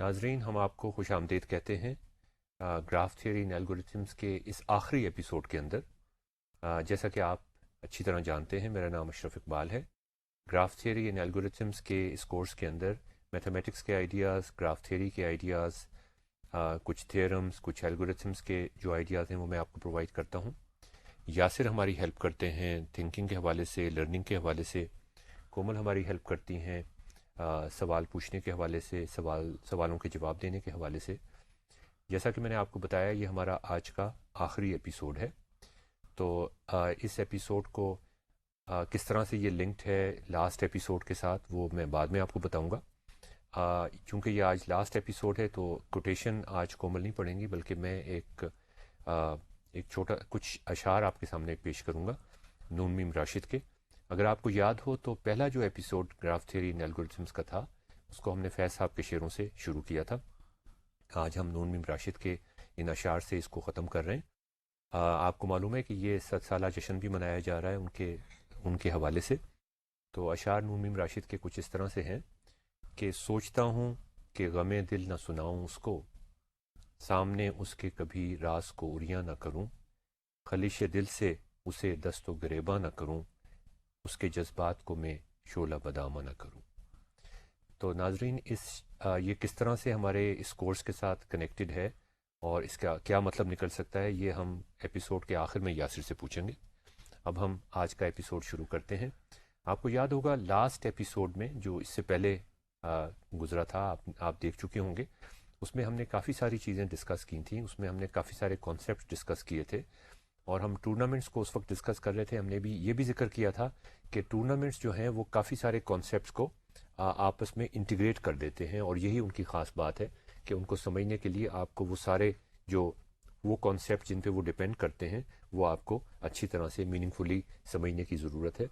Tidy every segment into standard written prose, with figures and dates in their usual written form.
ناظرین، ہم آپ کو خوش آمدید کہتے ہیں گراف تھیوری ان الگورتھمس کے اس آخری ایپیسوڈ کے اندر۔ جیسا کہ آپ اچھی طرح جانتے ہیں، میرا نام اشرف اقبال ہے۔ گراف تھیوری ان الگورتھمس کے اس کورس کے اندر میتھمیٹکس کے آئیڈیاز، گراف تھیوری کے آئیڈیاز، کچھ تھیورمز، کچھ الگورتھمس کے جو آئیڈیاز ہیں وہ میں آپ کو پرووائڈ کرتا ہوں۔ یاسر ہماری ہیلپ کرتے ہیں تھنکنگ کے حوالے سے، لرننگ کے حوالے سے۔ کومل ہماری ہیلپ کرتی ہیں سوال پوچھنے کے حوالے سے، سوالوں کے جواب دینے کے حوالے سے۔ جیسا کہ میں نے آپ کو بتایا، یہ ہمارا آج کا آخری ایپیسوڈ ہے۔ تو اس ایپیسوڈ کو کس طرح سے یہ لنکڈ ہے لاسٹ ایپیسوڈ کے ساتھ، وہ میں بعد میں آپ کو بتاؤں گا۔ چونکہ یہ آج لاسٹ ایپیسوڈ ہے تو کوٹیشن آج کومل نہیں پڑھیں گی، بلکہ میں ایک چھوٹا کچھ اشعار آپ کے سامنے پیش کروں گا نون میم راشد کے۔ اگر آپ کو یاد ہو تو پہلا جو ایپیسوڈ گراف تھیوری ان الگورتھمس کا تھا، اس کو ہم نے فیض صاحب کے شعروں سے شروع کیا تھا۔ آج ہم نون میم راشد کے ان اشعار سے اس کو ختم کر رہے ہیں۔ آپ کو معلوم ہے کہ یہ 7 سالہ جشن بھی منایا جا رہا ہے ان کے حوالے سے۔ تو اشعار نون میم راشد کے کچھ اس طرح سے ہیں کہ سوچتا ہوں کہ غم دل نہ سناؤں اس کو، سامنے اس کے کبھی راز کو عریاں نہ کروں، خلیش دل سے اسے دست و گریباں نہ کروں، اس کے جذبات کو میں شعلہ بدامہ نہ کروں۔ تو ناظرین، یہ کس طرح سے ہمارے اس کورس کے ساتھ کنیکٹڈ ہے اور اس کا کیا مطلب نکل سکتا ہے، یہ ہم ایپیسوڈ کے آخر میں یاسر سے پوچھیں گے۔ اب ہم آج کا ایپیسوڈ شروع کرتے ہیں۔ آپ کو یاد ہوگا لاسٹ ایپیسوڈ میں جو اس سے پہلے گزرا تھا، آپ دیکھ چکے ہوں گے، اس میں ہم نے کافی ساری چیزیں ڈسکس کی تھیں، اس میں ہم نے کافی سارے کانسیپٹ ڈسکس کیے تھے، اور ہم ٹورنامنٹس کو اس وقت ڈسکس کر رہے تھے۔ ہم نے یہ بھی ذکر کیا تھا کہ ٹورنامنٹس جو ہیں وہ کافی سارے کانسیپٹس کو آپس میں انٹیگریٹ کر دیتے ہیں، اور یہی ان کی خاص بات ہے کہ ان کو سمجھنے کے لیے آپ کو وہ سارے وہ کانسیپٹ جن پہ وہ ڈیپینڈ کرتے ہیں وہ آپ کو اچھی طرح سے میننگ فلی سمجھنے کی ضرورت ہے۔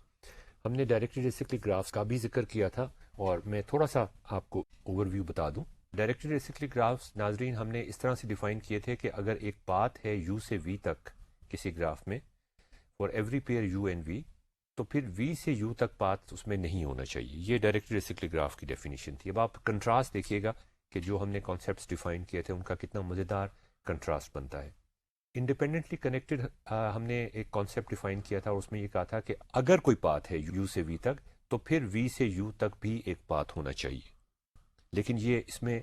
ہم نے ڈائریکٹڈ ایسیکلک گرافس کا بھی ذکر کیا تھا، اور میں تھوڑا سا آپ کو اوور ویو بتا دوں۔ ڈائریکٹڈ ایسیکلک گرافس ناظرین ہم نے اس طرح سے ڈیفائن کیے تھے کہ اگر ایک پاتھ ہے یو سے وی تک کسی گراف میں، for every pair you and we, تو پھر وی سے یو تک پاتھ اس میں نہیں ہونا چاہیے۔ یہ ڈائریکٹڈ ایسیکلک گراف کی ڈیفینیشن تھی۔ اب آپ کنٹراسٹ دیکھیے گا کہ جو ہم نے کانسیپٹس ڈیفائن کیے تھے ان کا کتنا مزیدار کنٹراسٹ بنتا ہے۔ انڈیپینڈنٹلی کنیکٹڈ ہم نے ایک کانسیپٹ ڈیفائن کیا تھا، اور اس میں یہ کہا تھا کہ اگر کوئی پاتھ ہے یو سے وی تک تو پھر وی سے یو تک بھی ایک پاتھ ہونا چاہیے، لیکن یہ اس میں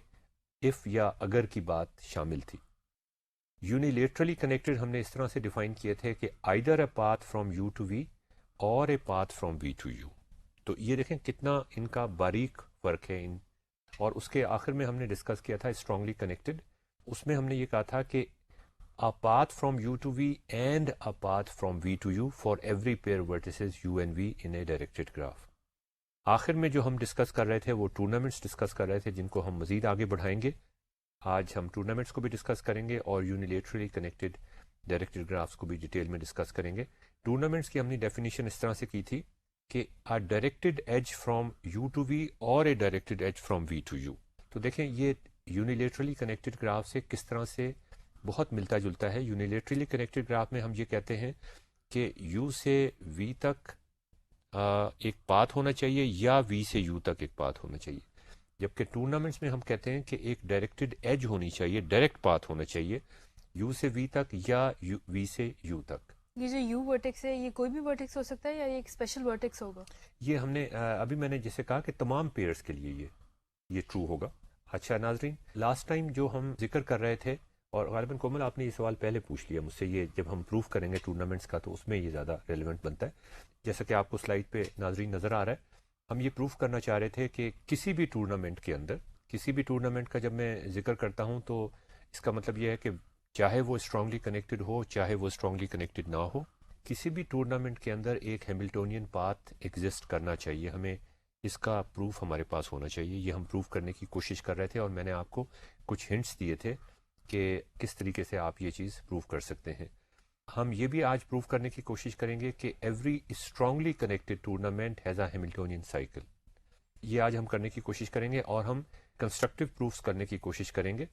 اف یا اگر کی بات شامل تھی۔ یونیلیٹرلی کنیکٹڈ ہم نے اس طرح سے ڈیفائن کیے تھے کہ either a path from U to V اور a path from V to U. تو یہ دیکھیں کتنا ان کا باریک فرق ہے اور اس کے آخر میں ہم نے ڈسکس کیا تھا اسٹرانگلی کنیکٹڈ۔ اس میں ہم نے یہ کہا تھا کہ a path from u to v and a path from v to u for every pair vertices u and v in a directed graph۔ آخر میں جو ہم ڈسکس کر رہے تھے وہ ٹورنامنٹس ڈسکس کر رہے تھے، جن کو ہم مزید آگے بڑھائیں گے۔ آج ہم ٹورنامنٹس کو بھی ڈسکس کریں گے اور یونیلیٹرلی کنیکٹڈ ڈائریکٹڈ گرافس کو بھی ڈیٹیل میں ڈسکس کریں گے۔ ٹورنامنٹس کی ہم نے ڈیفینیشن اس طرح سے کی تھی کہ a directed edge from u to v اور a directed edge from v to u۔ تو دیکھیں یہ یونیلیٹرلی کنیکٹڈ گراف سے کس طرح سے بہت ملتا جلتا ہے۔ یونیلیٹرلی کنیکٹڈ گراف میں ہم یہ کہتے ہیں کہ یو سے وی تک ایک پاتھ ہونا چاہیے یا وی سے یو تک ایک پاتھ ہونا چاہیے، جبکہ ٹورنامنٹس میں ہم کہتے ہیں کہ ایک ڈائریکٹڈ ایج ہونی چاہیے، ڈائریکٹ پاتھ ہونا چاہیے یو سے وی تک یا وی سے یو تک۔ یہ جو یو ورٹیکس ہے یہ کوئی بھی ورٹیکس ہو سکتا ہے یا یہ ایک اسپیشل ورٹیکس ہوگا؟ یہ ہم نے ابھی میں نے جیسے کہا کہ تمام پیئرس کے لیے یہ ٹرو ہوگا۔ اچھا ناظرین، لاسٹ ٹائم جو ہم ذکر کر رہے تھے، اور غالباً کومل آپ نے یہ سوال پہلے پوچھ لیا مجھ سے، یہ جب ہم پروف کریں گے ٹورنامنٹس کا تو اس میں یہ زیادہ ریلیونٹ بنتا ہے۔ جیسا کہ آپ کو سلائڈ پہ ناظرین نظر آ رہا ہے، ہم یہ پروف کرنا چاہ رہے تھے کہ کسی بھی ٹورنامنٹ کے اندر، کسی بھی ٹورنامنٹ کا جب میں ذکر کرتا ہوں تو اس کا مطلب یہ ہے کہ چاہے وہ اسٹرانگلی کنیکٹڈ ہو چاہے وہ اسٹرانگلی کنیکٹڈ نہ ہو، کسی بھی ٹورنامنٹ کے اندر ایک ہیملٹونین پاتھ ایگزسٹ کرنا چاہیے۔ ہمیں اس کا پروف ہمارے پاس ہونا چاہیے۔ یہ ہم پروف کرنے کی کوشش کر رہے تھے، اور میں نے آپ کو کچھ ہنٹس دیے تھے کہ کس طریقے سے آپ یہ چیز پروف کر سکتے ہیں۔ ہم یہ بھی آج پروف کرنے کی کوشش کریں گے کہ every strongly connected tournament has a Hamiltonian cycle. یہ آج ہم کرنے کی کوشش کریں گے، اور ہم کنسٹرکٹیو پروفس کرنے کی کوشش کریں گے۔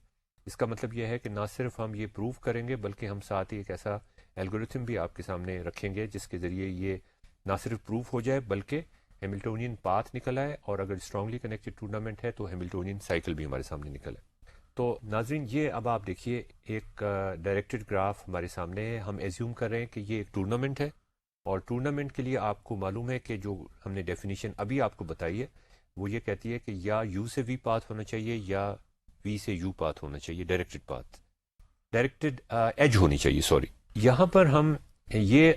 اس کا مطلب یہ ہے کہ نہ صرف ہم یہ پروف کریں گے بلکہ ہم ساتھ ہی ایک ایسا الگورتھم بھی آپ کے سامنے رکھیں گے جس کے ذریعے یہ نہ صرف پروف ہو جائے بلکہ ہیملٹونین پاتھ نکل آئے، اور اگر اسٹرانگلی کنیکٹڈ ٹورنامنٹ ہے تو ہیملٹونین سائیکل بھی ہمارے سامنے نکل آئے۔ تو ناظرین یہ اب آپ دیکھیے ایک ڈائریکٹڈ گراف ہمارے سامنے ہے، ہم ایزیوم کر رہے ہیں کہ یہ ایک ٹورنامنٹ ہے، اور ٹورنامنٹ کے لیے آپ کو معلوم ہے کہ جو ہم نے ڈیفینیشن ابھی آپ کو بتائی ہے وہ یہ کہتی ہے کہ یا یو سے وی پاتھ ہونا چاہیے یا وی سے یو پاتھ ہونا چاہیے، ڈائریکٹڈ پاتھ، ڈائریکٹڈ ایج ہونی چاہیے، سوری۔ یہاں پر ہم یہ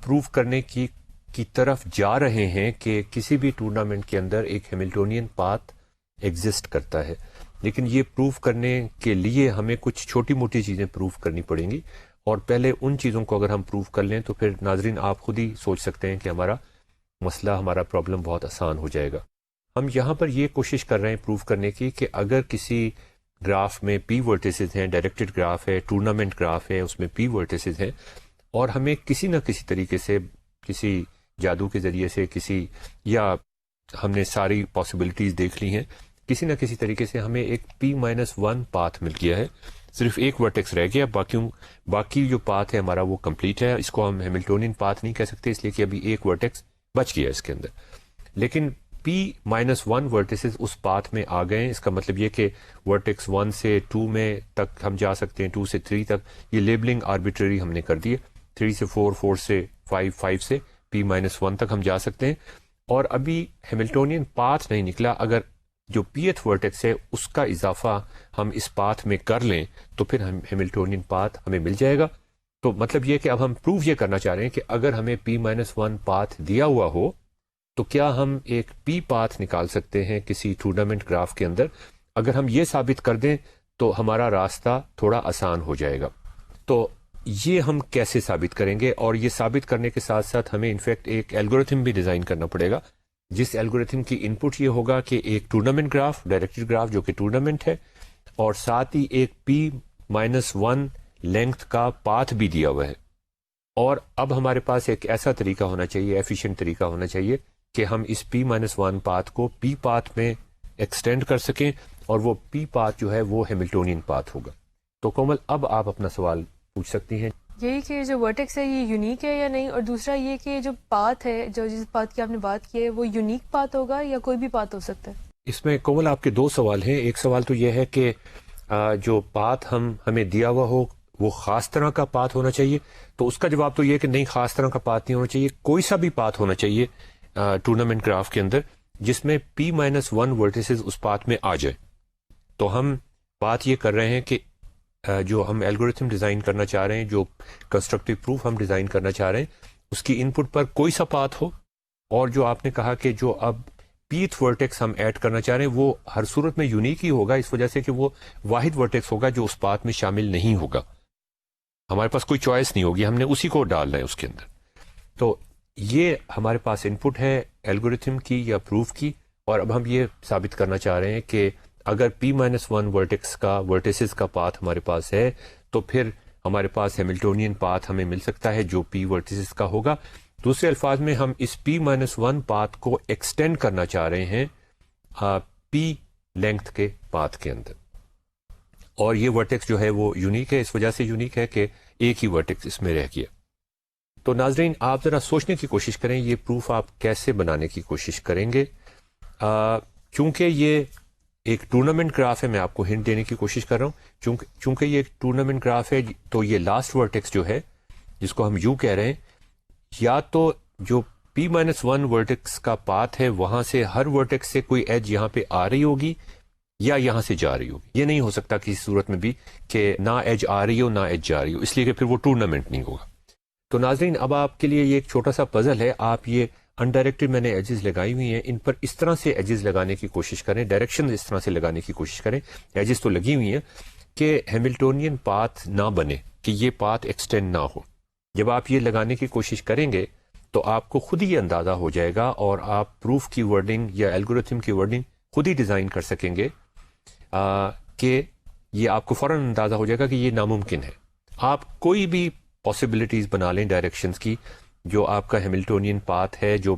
پروف کرنے کی طرف جا رہے ہیں کہ کسی بھی ٹورنامنٹ کے اندر ایک ہیملٹونین پاتھ ایگزسٹ کرتا ہے، لیکن یہ پروف کرنے کے لیے ہمیں کچھ چھوٹی موٹی چیزیں پروف کرنی پڑیں گی، اور پہلے ان چیزوں کو اگر ہم پروف کر لیں تو پھر ناظرین آپ خود ہی سوچ سکتے ہیں کہ ہمارا مسئلہ، ہمارا پرابلم بہت آسان ہو جائے گا۔ ہم یہاں پر یہ کوشش کر رہے ہیں پروف کرنے کی کہ اگر کسی گراف میں پی ورٹیسز ہیں، ڈائریکٹڈ گراف ہے، ٹورنامنٹ گراف ہے، اس میں پی ورٹیسز ہیں، اور ہمیں کسی نہ کسی طریقے سے، کسی جادو کے ذریعے سے، یا ہم نے ساری پاسبلٹیز دیکھ لی ہیں، کسی نہ کسی طریقے سے ہمیں ایک P-1 پاتھ مل گیا ہے، صرف ایک ورٹیکس رہ گیا، باقی جو پاتھ ہے ہمارا وہ کمپلیٹ ہے۔ اس کو ہم ہیملٹونین پاتھ نہیں کہہ سکتے، اس لیے کہ ابھی ایک ورٹیکس بچ گیا اس کے اندر، لیکن P-1 ورٹیسز اس پاتھ میں آ گئے ہیں۔ اس کا مطلب یہ کہ ورٹیکس 1 سے 2 میں تک ہم جا سکتے ہیں، 2 سے 3 تک، یہ لیبلنگ آربیٹری ہم نے کر دی ہے، 3 سے 4، 4 سے 5، 5 سے P-1 تک ہم جا سکتے ہیں، اور ابھی ہیملٹونین پاتھ نہیں نکلا۔ اگر جو پیتھ ورٹیکس ہے اس کا اضافہ ہم اس پاتھ میں کر لیں تو پھر ہم ہیملٹونین پاتھ ہمیں مل جائے گا۔ تو مطلب یہ کہ اب ہم پروف یہ کرنا چاہ رہے ہیں کہ اگر ہمیں P-1 پاتھ دیا ہوا ہو تو کیا ہم ایک پی پاتھ نکال سکتے ہیں کسی ٹورنامنٹ گراف کے اندر۔ اگر ہم یہ ثابت کر دیں تو ہمارا راستہ تھوڑا آسان ہو جائے گا۔ تو یہ ہم کیسے ثابت کریں گے، اور یہ ثابت کرنے کے ساتھ ساتھ ہمیں انفیکٹ ایک الگورتھم بھی ڈیزائن کرنا پڑے گا، جس الگورتھم کی ان پٹ یہ ہوگا کہ ایک ٹورنامنٹ گراف، ڈائریکٹڈ گراف جو کہ ٹورنامنٹ ہے، اور ساتھ ہی ایک P-1 لینتھ کا پاتھ بھی دیا ہوا ہے۔ اور اب ہمارے پاس ایک ایسا طریقہ ہونا چاہیے، ایفیشینٹ طریقہ ہونا چاہیے کہ ہم اس P-1 پاتھ کو پی پاتھ میں ایکسٹینڈ کر سکیں، اور وہ پی پاتھ جو ہے وہ ہیملٹونین پاتھ ہوگا۔ تو کومل اب آپ اپنا سوال پوچھ سکتی ہیں۔ یہی کہ جو ورٹیکس ہے یہ یونیک ہے یا نہیں، اور دوسرا یہ کہ جو پاتھ ہے، جو جس پاتھ کی آپ نے بات کی ہے، وہ یونیک پاتھ ہوگا یا کوئی بھی پاتھ ہو سکتا ہے؟ اس میں کومل آپ کے دو سوال ہیں۔ ایک سوال تو یہ ہے کہ جو پاتھ ہمیں دیا ہوا ہو وہ خاص طرح کا پاتھ ہونا چاہیے، تو اس کا جواب تو یہ ہے کہ نہیں، خاص طرح کا پاتھ نہیں ہونا چاہیے، کوئی سا بھی پاتھ ہونا چاہیے ٹورنامنٹ گراف کے اندر جس میں P-1 ورٹیسز اس پاتھ میں آ جائے۔ تو ہم بات یہ کر رہے ہیں کہ جو ہم الگورتھم ڈیزائن کرنا چاہ رہے ہیں، جو کنسٹرکٹیو پروف ہم ڈیزائن کرنا چاہ رہے ہیں، اس کی ان پٹ پر کوئی سا پاتھ ہو، اور جو آپ نے کہا کہ جو اب پیتھ ورٹیکس ہم ایڈ کرنا چاہ رہے ہیں وہ ہر صورت میں یونیک ہی ہوگا، اس وجہ سے کہ وہ واحد ورٹیکس ہوگا جو اس پاتھ میں شامل نہیں ہوگا، ہمارے پاس کوئی چوائس نہیں ہوگی، ہم نے اسی کو ڈالنا ہے اس کے اندر۔ تو یہ ہمارے پاس ان پٹ ہے الگورتھم کی یا پروف کی، اور اب ہم یہ ثابت کرنا چاہ رہے ہیں کہ اگر P-1 ورٹیسز کا پاتھ ہمارے پاس ہے تو پھر ہمارے پاس ہیملٹونین پاتھ ہمیں مل سکتا ہے جو P ورٹیسز کا ہوگا۔ دوسرے الفاظ میں ہم اس P-1 پاتھ کو ایکسٹینڈ کرنا چاہ رہے ہیں P لینتھ کے پاتھ کے اندر، اور یہ ورٹیکس جو ہے وہ یونیک ہے، اس وجہ سے یونیک ہے کہ ایک ہی ورٹیکس اس میں رہ گیا۔ تو ناظرین آپ ذرا سوچنے کی کوشش کریں، یہ پروف آپ کیسے بنانے کی کوشش کریں گے۔ چونکہ یہ ایک ٹورنامنٹ گراف ہے، میں آپ کو ہنٹ دینے کی کوشش کر رہا ہوں، چونکہ یہ ایک ٹورنامنٹ گراف ہے تو یہ لاسٹ ورٹیکس جو ہے جس کو ہم یو کہہ رہے ہیں، یا تو جو P-1 ورٹیکس کا پاتھ ہے وہاں سے ہر ورٹیکس سے کوئی ایج یہاں پہ آ رہی ہوگی یا یہاں سے جا رہی ہوگی۔ یہ نہیں ہو سکتا کسی صورت میں بھی کہ نہ ایج آ رہی ہو نہ ایج جا رہی ہو، اس لیے کہ پھر وہ ٹورنامنٹ نہیں ہوگا۔ تو ناظرین اب آپ کے لیے یہ ایک چھوٹا سا پزل ہے، آپ یہ انڈائریکٹڈ میں نے ایجز لگائی ہوئی ہیں، ان پر اس طرح سے ایجز لگانے کی کوشش کریں، ڈائریکشن اس طرح سے لگانے کی کوشش کریں، ایجز تو لگی ہوئی ہیں کہ ہیملٹونین پاتھ نہ بنے، کہ یہ پاتھ ایکسٹینڈ نہ ہو۔ جب آپ یہ لگانے کی کوشش کریں گے تو آپ کو خود ہی اندازہ ہو جائے گا، اور آپ پروف کی ورڈنگ یا الگورتھم کی ورڈنگ خود ہی ڈیزائن کر سکیں گے کہ یہ آپ کو فوراً اندازہ ہو جائے گا کہ یہ ناممکن ہے۔ آپ کوئی بھی پاسبلٹیز بنا لیں ڈائریکشنز کی، جو آپ کا ہیملٹونین پاتھ ہے، جو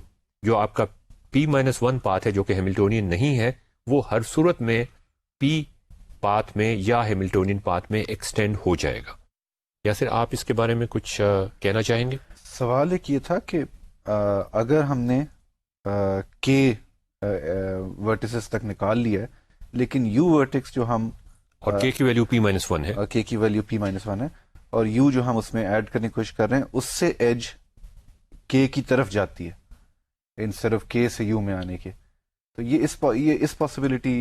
آپ کا P-1 پاتھ ہے جو کہ ہیملٹونین نہیں ہے، وہ ہر صورت میں P پاتھ میں یا ہیملٹونین پاتھ میں ایکسٹینڈ ہو جائے گا۔ یاسر آپ اس کے بارے میں کچھ کہنا چاہیں گے؟ سوال ایک یہ تھا کہ اگر ہم نے کے ورٹیسز تک نکال لیا ہے، لیکن یو ورٹیکس جو ہم اور کے کی ویلیو p-1 ہے، کے کی ویلیو p-1 ہے، اور یو جو ہم اس میں ایڈ کرنے کی کوشش کر رہے ہیں اس سے ایج کے کی طرف جاتی ہے انسٹیڈ آف کے سے یو میں آنے کے. تو یہ اس پاسبلٹی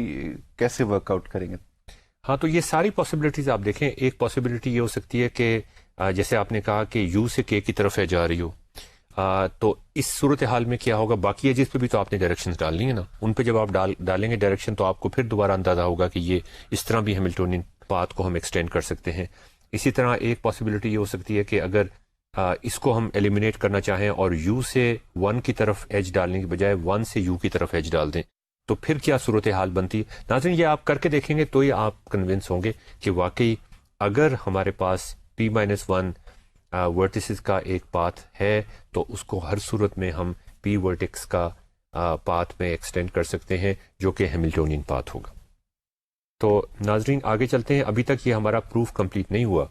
کیسے ورک آؤٹ کریں گے؟ ہاں، تو یہ ساری پاسبلٹیز آپ دیکھیں. ایک پاسبلٹی یہ ہو سکتی ہے کہ جیسے آپ نے کہا کہ یو سے کے کی طرف ہے جا رہی ہو، تو اس صورتحال میں کیا ہوگا، باقی ایجز پہ بھی تو آپ نے ڈائریکشنز ڈالنی ہے نا، ان پہ جب آپ ڈالیں گے ڈائریکشن تو آپ کو پھر دوبارہ اندازہ ہوگا کہ یہ اس طرح بھی ہیملٹونین پاتھ کو ہم ایکسٹینڈ کر سکتے ہیں. اسی طرح ایک پاسبلٹی یہ ہو سکتی ہے کہ اگر اس کو ہم ایلیمینیٹ کرنا چاہیں اور یو سے 1 کی طرف ایج ڈالنے کی بجائے 1 سے یو کی طرف ایج ڈال دیں تو پھر کیا صورتحال بنتی ہے. ناظرین یہ آپ کر کے دیکھیں گے تو ہی آپ کنونس ہوں گے کہ واقعی اگر ہمارے پاس p-1 ورٹیسز کا ایک پاتھ ہے تو اس کو ہر صورت میں ہم p ورٹیکس کا پاتھ میں ایکسٹینڈ کر سکتے ہیں جو کہ ہیملٹونین پاتھ ہوگا. تو ناظرین آگے چلتے ہیں. ابھی تک یہ ہمارا پروف کمپلیٹ نہیں ہوا.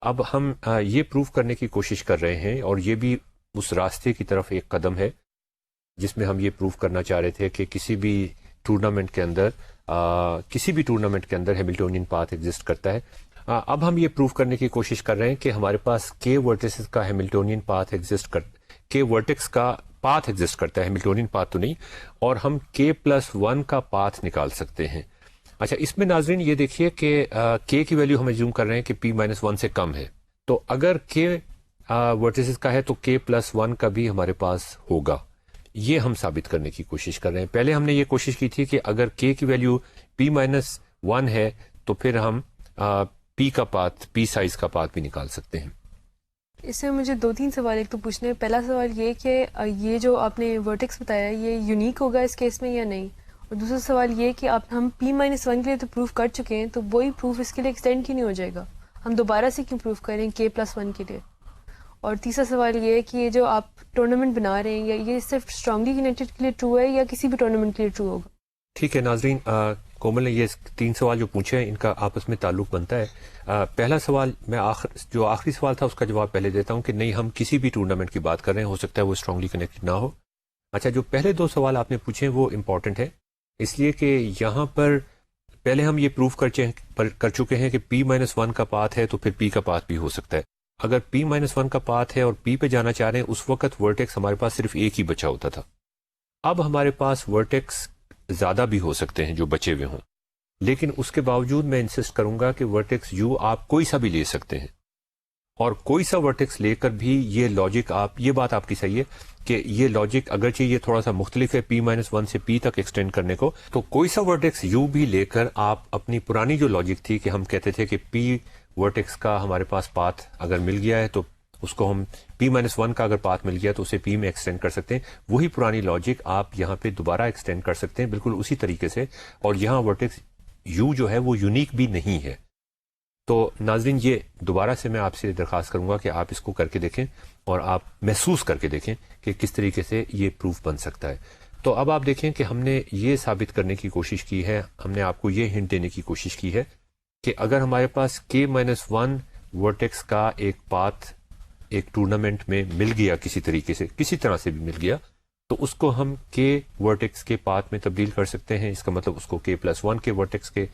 اب ہم یہ پروف کرنے کی کوشش کر رہے ہیں اور یہ بھی اس راستے کی طرف ایک قدم ہے جس میں ہم یہ پروف کرنا چاہ رہے تھے کہ کسی بھی ٹورنامنٹ کے اندر ہیملٹونین پاتھ ایگزسٹ کرتا ہے. اب ہم یہ پروف کرنے کی کوشش کر رہے ہیں کہ ہمارے پاس کے ورٹیسز کا ہیملٹونین پاتھ کے ورٹیکس کا پاتھ ایگزسٹ کرتا ہے، ہیملٹونین پاتھ تو نہیں، اور ہم k+1 کا پاتھ نکال سکتے ہیں. اچھا، اس میں ناظرین یہ دیکھیے کہ k کی ویلیو ہم ایزیوم کر رہے ہیں کہ p-1 سے کم ہے، تو اگر k ورٹیسز کا ہے تو k+1 کا بھی ہمارے پاس ہوگا. یہ ہم ثابت کرنے کی کوشش کر رہے ہیں. پہلے ہم نے یہ کوشش کی تھی کہ اگر k کی ویلیو p-1 ہے تو پھر ہم p کا پاتھ، p سائز کا پاتھ بھی نکال سکتے ہیں. اس میں مجھے 2-3 سوال ایک تو پوچھنے ہیں. پہلا سوال یہ کہ یہ جو آپ نے ورٹیکس بتایا یہ یونیک ہوگا اس کیس میں یا نہیں، اور دوسرا سوال یہ کہ ہم p-1 کے لیے تو پروف کر چکے ہیں، تو وہی پروف اس کے لیے ایکسٹینڈ کیوں نہیں ہو جائے گا، ہم دوبارہ سے کیوں پروف کریں k+1 کے لیے. اور تیسرا سوال یہ ہے کہ یہ جو آپ ٹورنامنٹ بنا رہے ہیں یہ صرف اسٹرانگلی کنیکٹڈ کے لیے ٹرو ہے یا کسی بھی ٹورنامنٹ کے لیے ٹرو ہوگا؟ ٹھیک ہے ناظرین، کومل نے یہ 3 سوال جو پوچھے ہیں ان کا آپس میں تعلق بنتا ہے. پہلا سوال میں جو آخری سوال تھا اس کا جواب پہلے دیتا ہوں کہ نہیں، ہم کسی بھی ٹورنامنٹ کی بات کر رہے ہیں، ہو سکتا ہے وہ اسٹرانگلی کنیکٹڈ نہ ہو. اچھا، جو پہلے 2 سوال آپ نے پوچھے وہ امپورٹنٹ ہے، اس لیے کہ یہاں پر پہلے ہم یہ پروف کر چکے ہیں کہ p-1 کا پاتھ ہے تو پھر p کا پاتھ بھی ہو سکتا ہے. اگر p-1 کا پاتھ ہے اور p پہ جانا چاہ رہے ہیں، اس وقت ورٹیکس ہمارے پاس صرف ایک ہی بچا ہوتا تھا. اب ہمارے پاس ورٹیکس زیادہ بھی ہو سکتے ہیں جو بچے ہوئے ہوں، لیکن اس کے باوجود میں انسسٹ کروں گا کہ ورٹیکس یو آپ کوئی سا بھی لے سکتے ہیں، اور کوئی سا ورٹیکس لے کر بھی یہ لاجک یہ بات آپ کی صحیح ہے کہ یہ لاجک اگرچہ یہ تھوڑا سا مختلف ہے p-1 سے p تک ایکسٹینڈ کرنے کو، تو کوئی سا ورٹیکس یو بھی لے کر آپ اپنی پرانی جو لاجک تھی کہ ہم کہتے تھے کہ p ورٹیکس کا ہمارے پاس پاتھ اگر مل گیا ہے تو اس کو ہم p-1 کا اگر پاتھ مل گیا تو اسے p میں ایکسٹینڈ کر سکتے ہیں، وہی پرانی لاجک آپ یہاں پہ دوبارہ ایکسٹینڈ کر سکتے ہیں بالکل اسی طریقے سے. اور یہاں ورٹیکس یو جو ہے وہ یونیک بھی نہیں ہے. تو ناظرین یہ دوبارہ سے میں آپ سے درخواست کروں گا کہ آپ اس کو کر کے دیکھیں اور آپ محسوس کر کے دیکھیں کہ کس طریقے سے یہ پروف بن سکتا ہے. تو اب آپ دیکھیں کہ ہم نے یہ ثابت کرنے کی کوشش کی ہے، ہم نے آپ کو یہ ہنٹ دینے کی کوشش کی ہے کہ اگر ہمارے پاس k-1 ورٹیکس کا ایک پاتھ ایک ٹورنامنٹ میں مل گیا کسی طریقے سے، کسی طرح سے بھی مل گیا، تو اس کو ہم k ورٹیکس کے پاتھ میں تبدیل کر سکتے ہیں. اس کا مطلب اس کو k+1 کے ورٹیکس کے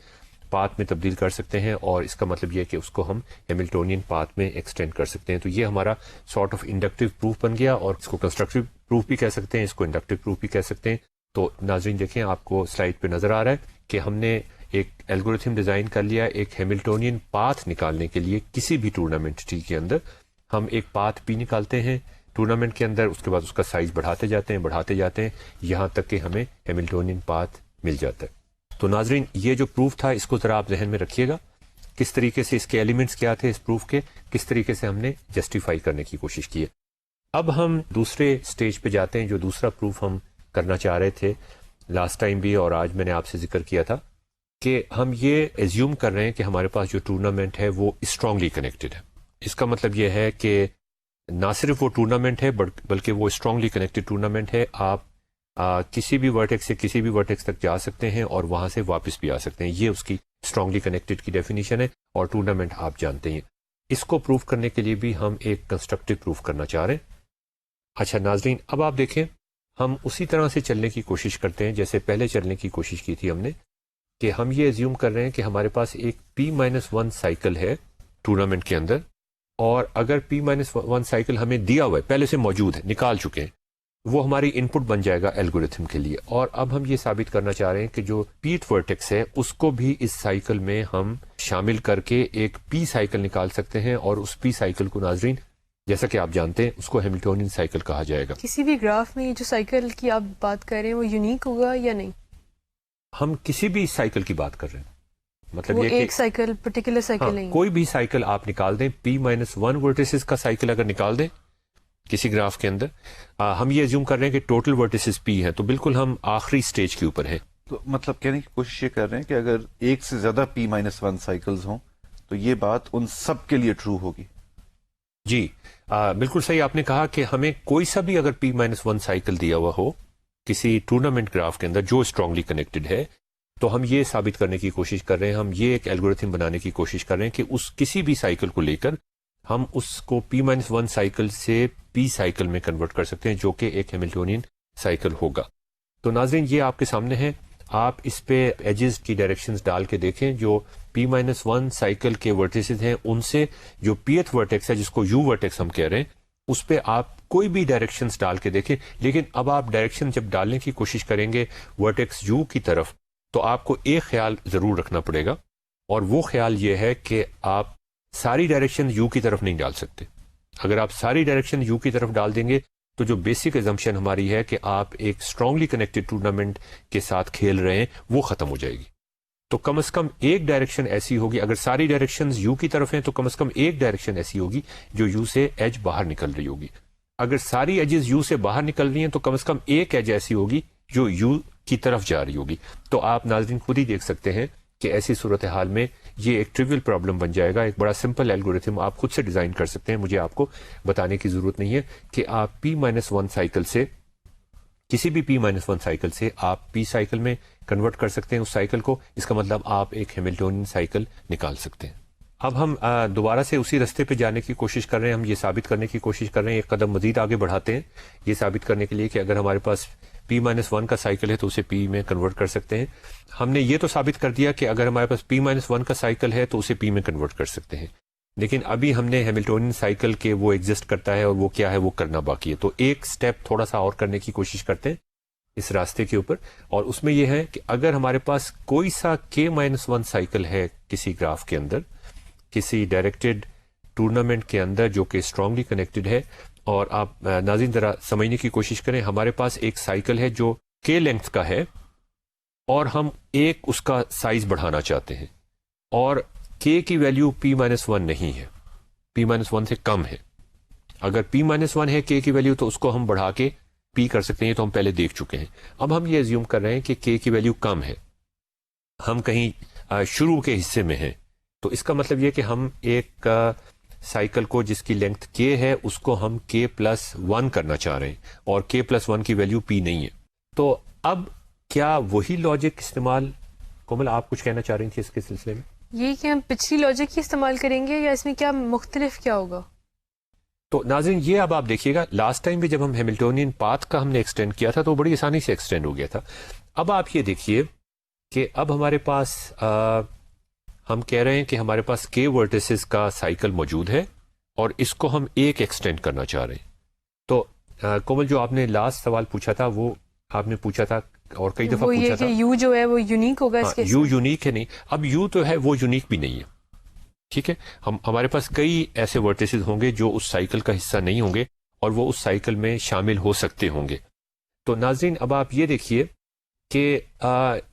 پاتھ میں تبدیل کر سکتے ہیں، اور اس کا مطلب یہ ہے کہ اس کو ہم ہیملٹونین پاتھ میں ایکسٹینڈ کر سکتے ہیں. تو یہ ہمارا سارٹ آف انڈکٹیو پروف بن گیا، اور اس کو کنسٹرکٹیو پروف بھی کہہ سکتے ہیں، اس کو انڈکٹیو پروف بھی کہہ سکتے ہیں. تو ناظرین دیکھیں آپ کو سلائڈ پہ نظر آ رہا ہے کہ ہم نے ایک الگورتھم ڈیزائن کر لیا ایک ہیملٹونین پاتھ نکالنے کے لیے. کسی بھی ٹورنامنٹ ٹی کے اندر ہم ایک پاتھ پی نکالتے ہیں ٹورنامنٹ کے اندر، اس کے بعد اس کا سائز بڑھاتے جاتے ہیں یہاں تک کہ ہمیں ہیملٹونین پاتھ مل جاتا ہے. تو ناظرین یہ جو پروف تھا اس کو ذرا آپ ذہن میں رکھیے گا، کس طریقے سے اس کے ایلیمنٹس کیا تھے اس پروف کے، کس طریقے سے ہم نے جسٹیفائی کرنے کی کوشش کی ہے. اب ہم دوسرے سٹیج پہ جاتے ہیں، جو دوسرا پروف ہم کرنا چاہ رہے تھے لاسٹ ٹائم بھی اور آج میں نے آپ سے ذکر کیا تھا، کہ ہم یہ ایزیوم کر رہے ہیں کہ ہمارے پاس جو ٹورنامنٹ ہے وہ اسٹرانگلی کنیکٹڈ ہے. اس کا مطلب یہ ہے کہ نہ صرف وہ ٹورنامنٹ ہے بلکہ وہ اسٹرانگلی کنیکٹڈ ٹورنامنٹ ہے. آپ کسی بھی ورٹیکس سے کسی بھی ورٹیکس تک جا سکتے ہیں اور وہاں سے واپس بھی آ سکتے ہیں. یہ اس کی اسٹرانگلی کنیکٹڈ کی ڈیفینیشن ہے، اور ٹورنامنٹ آپ جانتے ہیں. اس کو پروف کرنے کے لیے بھی ہم ایک کنسٹرکٹیو پروف کرنا چاہ رہے ہیں. اچھا ناظرین اب آپ دیکھیں ہم اسی طرح سے چلنے کی کوشش کرتے ہیں جیسے پہلے چلنے کی کوشش کی تھی ہم نے، کہ ہم یہ ایزیوم کر رہے ہیں کہ ہمارے پاس ایک P-1 سائیکل ہے ٹورنامنٹ کے اندر، اور اگر P-1 سائیکل ہمیں دیا ہوا ہے، پہلے سے موجود ہے، نکال چکے ہیں، وہ ہماری ان پٹ بن جائے گا الگوریتھم کے لیے. اور اب ہم یہ ثابت کرنا چاہ رہے ہیں کہ جو پیٹ ورٹیکس ہے اس کو بھی اس سائیکل میں ہم شامل کر کے ایک پی سائیکل نکال سکتے ہیں، اور اس پی سائیکل کو ناظرین جیسا کہ آپ جانتے ہیں اس کو ہیملٹونین سائیکل کہا جائے گا. کسی بھی گراف میں جو سائیکل کی آپ بات کر رہے ہیں وہ یونیک ہوگا یا نہیں؟ ہم کسی بھی سائیکل کی بات کر رہے ہیں، مطلب وہ یہ ایک سائیکل پرٹیکولر سائیکل نہیں، کوئی بھی سائیکل آپ نکال دیں، P-1 ورٹیسز کا سائیکل اگر نکال دیں کسی گراف کے اندر، ہم یہ ایزیوم کر رہے ہیں کہ ٹوٹل ورٹیسز P ہیں، تو بالکل ہم آخری سٹیج کے اوپر ہیں. تو مطلب کہنے کی کوشش یہ کر رہے ہیں کہ اگر ایک سے زیادہ P-1 سائیکلز ہوں تو یہ بات ان سب کے لیے ٹرو ہوگی. جی بالکل صحیح آپ نے کہا کہ ہمیں کوئی سا بھی اگر P-1 سائیکل دیا ہوا ہو کسی ٹورنامنٹ گراف کے اندر جو اسٹرانگلی کنیکٹڈ ہے، تو ہم یہ ثابت کرنے کی کوشش کر رہے ہیں، ہم یہ ایک الگوریتھم بنانے کی کوشش کر رہے ہیں کہ اس کسی بھی سائیکل کو لے کر ہم اس کو P-1 سائیکل سے پی سائیکل میں کنورٹ کر سکتے ہیں جو کہ ایک ہیملٹونین سائیکل ہوگا. تو ناظرین یہ آپ کے سامنے ہے، آپ اس پہ ایجز کی ڈائریکشنز ڈال کے دیکھیں. جو P-1 سائیکل کے ورٹیسز ہیں ان سے جو پیتھ ورٹیکس ہے جس کو یو ورٹیکس ہم کہہ رہے ہیں اس پہ آپ کوئی بھی ڈائریکشنز ڈال کے دیکھیں. لیکن اب آپ ڈائریکشن جب ڈالنے کی کوشش کریں گے ورٹیکس یو کی طرف تو آپ کو ایک خیال ضرور رکھنا پڑے گا، اور وہ خیال یہ ہے کہ آپ ساری ڈائریکشن یو کی طرف نہیں ڈال سکتے. اگر آپ ساری ڈائریکشن یو کی طرف ڈال دیں گے تو جو بیسک ایزمپشن ہماری ہے کہ آپ ایک اسٹرانگلی کنیکٹڈ ٹورنامنٹ کے ساتھ کھیل رہے ہیں وہ ختم ہو جائے گی. تو کم از کم ایک ڈائریکشن ایسی ہوگی، اگر ساری ڈائریکشنز یو کی طرف ہیں تو کم از کم ایک ڈائریکشن ایسی ہوگی جو یو سے ایج باہر نکل رہی ہوگی. اگر ساری ایجز یو سے باہر نکل رہی ہیں تو کم از کم ایک ایج ایسی ہوگی جو یو کی طرف جا رہی ہوگی. تو آپ ناظرین خود ہی دیکھ سکتے ہیں کہ ایسی صورتحال میں یہ ایک ٹریویل پرابلم بن جائے گا. ایک بڑا سمپل الگوریتھم آپ خود سے ڈیزائن کر سکتے ہیں، مجھے آپ کو بتانے کی ضرورت نہیں ہے کہ آپ P-1 سائیکل سے کسی بھی P-1 سائیکل سے آپ پی سائیکل میں کنورٹ کر سکتے ہیں اس سائیکل کو. اس کا مطلب آپ ایک ہیملٹونین سائیکل نکال سکتے ہیں. اب ہم دوبارہ سے اسی رستے پہ جانے کی کوشش کر رہے ہیں، ہم یہ ثابت کرنے کی کوشش کر رہے ہیں، ایک قدم مزید آگے بڑھاتے ہیں یہ ثابت کرنے کے لیے کہ اگر ہمارے پاس P-1 کا سائیکل ہے تو اسے P میں کنورٹ کر سکتے ہیں. ہم نے یہ تو ثابت کر دیا کہ اگر ہمارے پاس P-1 کا سائیکل ہے تو اسے P میں کنورٹ کر سکتے ہیں، لیکن ابھی ہم نے ہیملٹونین سائیکل کے وہ ایگزسٹ کرتا ہے اور وہ کیا ہے وہ کرنا باقی ہے. تو ایک سٹیپ تھوڑا سا اور کرنے کی کوشش کرتے ہیں اس راستے کے اوپر، اور اس میں یہ ہے کہ اگر ہمارے پاس کوئی سا K-1 سائیکل ہے کسی گراف کے اندر کسی ڈائریکٹڈ ٹورنامنٹ کے اندر جو کہ اسٹرانگلی کنیکٹڈ ہے، اور آپ ناظرین ذرا سمجھنے کی کوشش کریں، ہمارے پاس ایک سائیکل ہے جو K لینتھ کا ہے اور ہم ایک اس کا سائز بڑھانا چاہتے ہیں، اور K کی ویلیو P-1 نہیں ہے، P-1 سے کم ہے. اگر P-1 ہے K کی ویلیو تو اس کو ہم بڑھا کے P کر سکتے ہیں، تو ہم پہلے دیکھ چکے ہیں. اب ہم یہ ایزیوم کر رہے ہیں کہ K کی ویلیو کم ہے، ہم کہیں شروع کے حصے میں ہیں، تو اس کا مطلب یہ کہ ہم ایک سائیکل کو جس کی لینتھ K ہے اس کو ہم K+1 کرنا چاہ رہے ہیں، اور K+1 کی ویلیو P نہیں ہے. تو اب کیا وہی لاجک استعمال، کومل آپ کچھ کہنا چاہ رہی تھی اس کے سلسلے میں؟ یہ کہ ہم پچھلی لاجک ہی استعمال کریں گے یا اس میں کیا مختلف کیا ہوگا؟ تو ناظرین یہ اب آپ دیکھیے گا، لاسٹ ٹائم بھی جب ہم ہیملٹونین پاتھ کا ہم نے ایکسٹینڈ کیا تھا تو بڑی آسانی سے ایکسٹینڈ ہو گیا تھا. اب آپ یہ دیکھیے کہ اب ہمارے پاس ہم کہہ رہے ہیں کہ ہمارے پاس K ورٹیسز کا سائیکل موجود ہے اور اس کو ہم ایک ایکسٹینڈ کرنا چاہ رہے ہیں. تو کومل جو آپ نے لاسٹ سوال پوچھا تھا وہ آپ نے پوچھا تھا اور کئی دفعہ پوچھا تھا، یو جو ہے وہ یونیک ہوگا اس کے یو یونیک ہے نہیں. اب یو تو ہے وہ یونیک بھی نہیں ہے، ٹھیک ہے. ہمارے پاس کئی ایسے ورٹیسز ہوں گے جو اس سائیکل کا حصہ نہیں ہوں گے اور وہ اس سائیکل میں شامل ہو سکتے ہوں گے. تو ناظرین اب آپ یہ دیکھیے کہ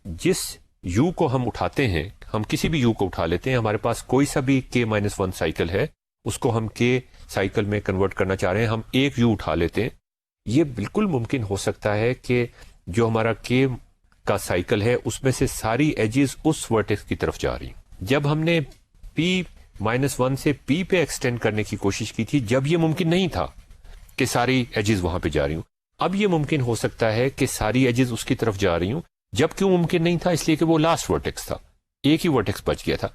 جس یو کو ہم اٹھاتے ہیں، ہم کسی بھی یو کو اٹھا لیتے ہیں، ہمارے پاس کوئی سا بھی K-1 سائیکل ہے اس کو ہم K سائیکل میں کنورٹ کرنا چاہ رہے ہیں، ہم ایک یو اٹھا لیتے ہیں. یہ بالکل ممکن ہو سکتا ہے کہ جو ہمارا K کا سائیکل ہے اس میں سے ساری ایجز اس ورٹیکس کی طرف جا رہی ہیں. جب ہم نے P-1 سے P پہ ایکسٹینڈ کرنے کی کوشش کی تھی جب یہ ممکن نہیں تھا کہ ساری ایجز وہاں پہ جا رہی ہوں، اب یہ ممکن ہو سکتا ہے کہ ساری ایجز اس کی طرف جا رہی ہوں. جب کیوں ممکن نہیں تھا؟ اس لیے کہ وہ لاسٹ ورٹیکس تھا، ایک ہی ورٹیکس بچ گیا تھا.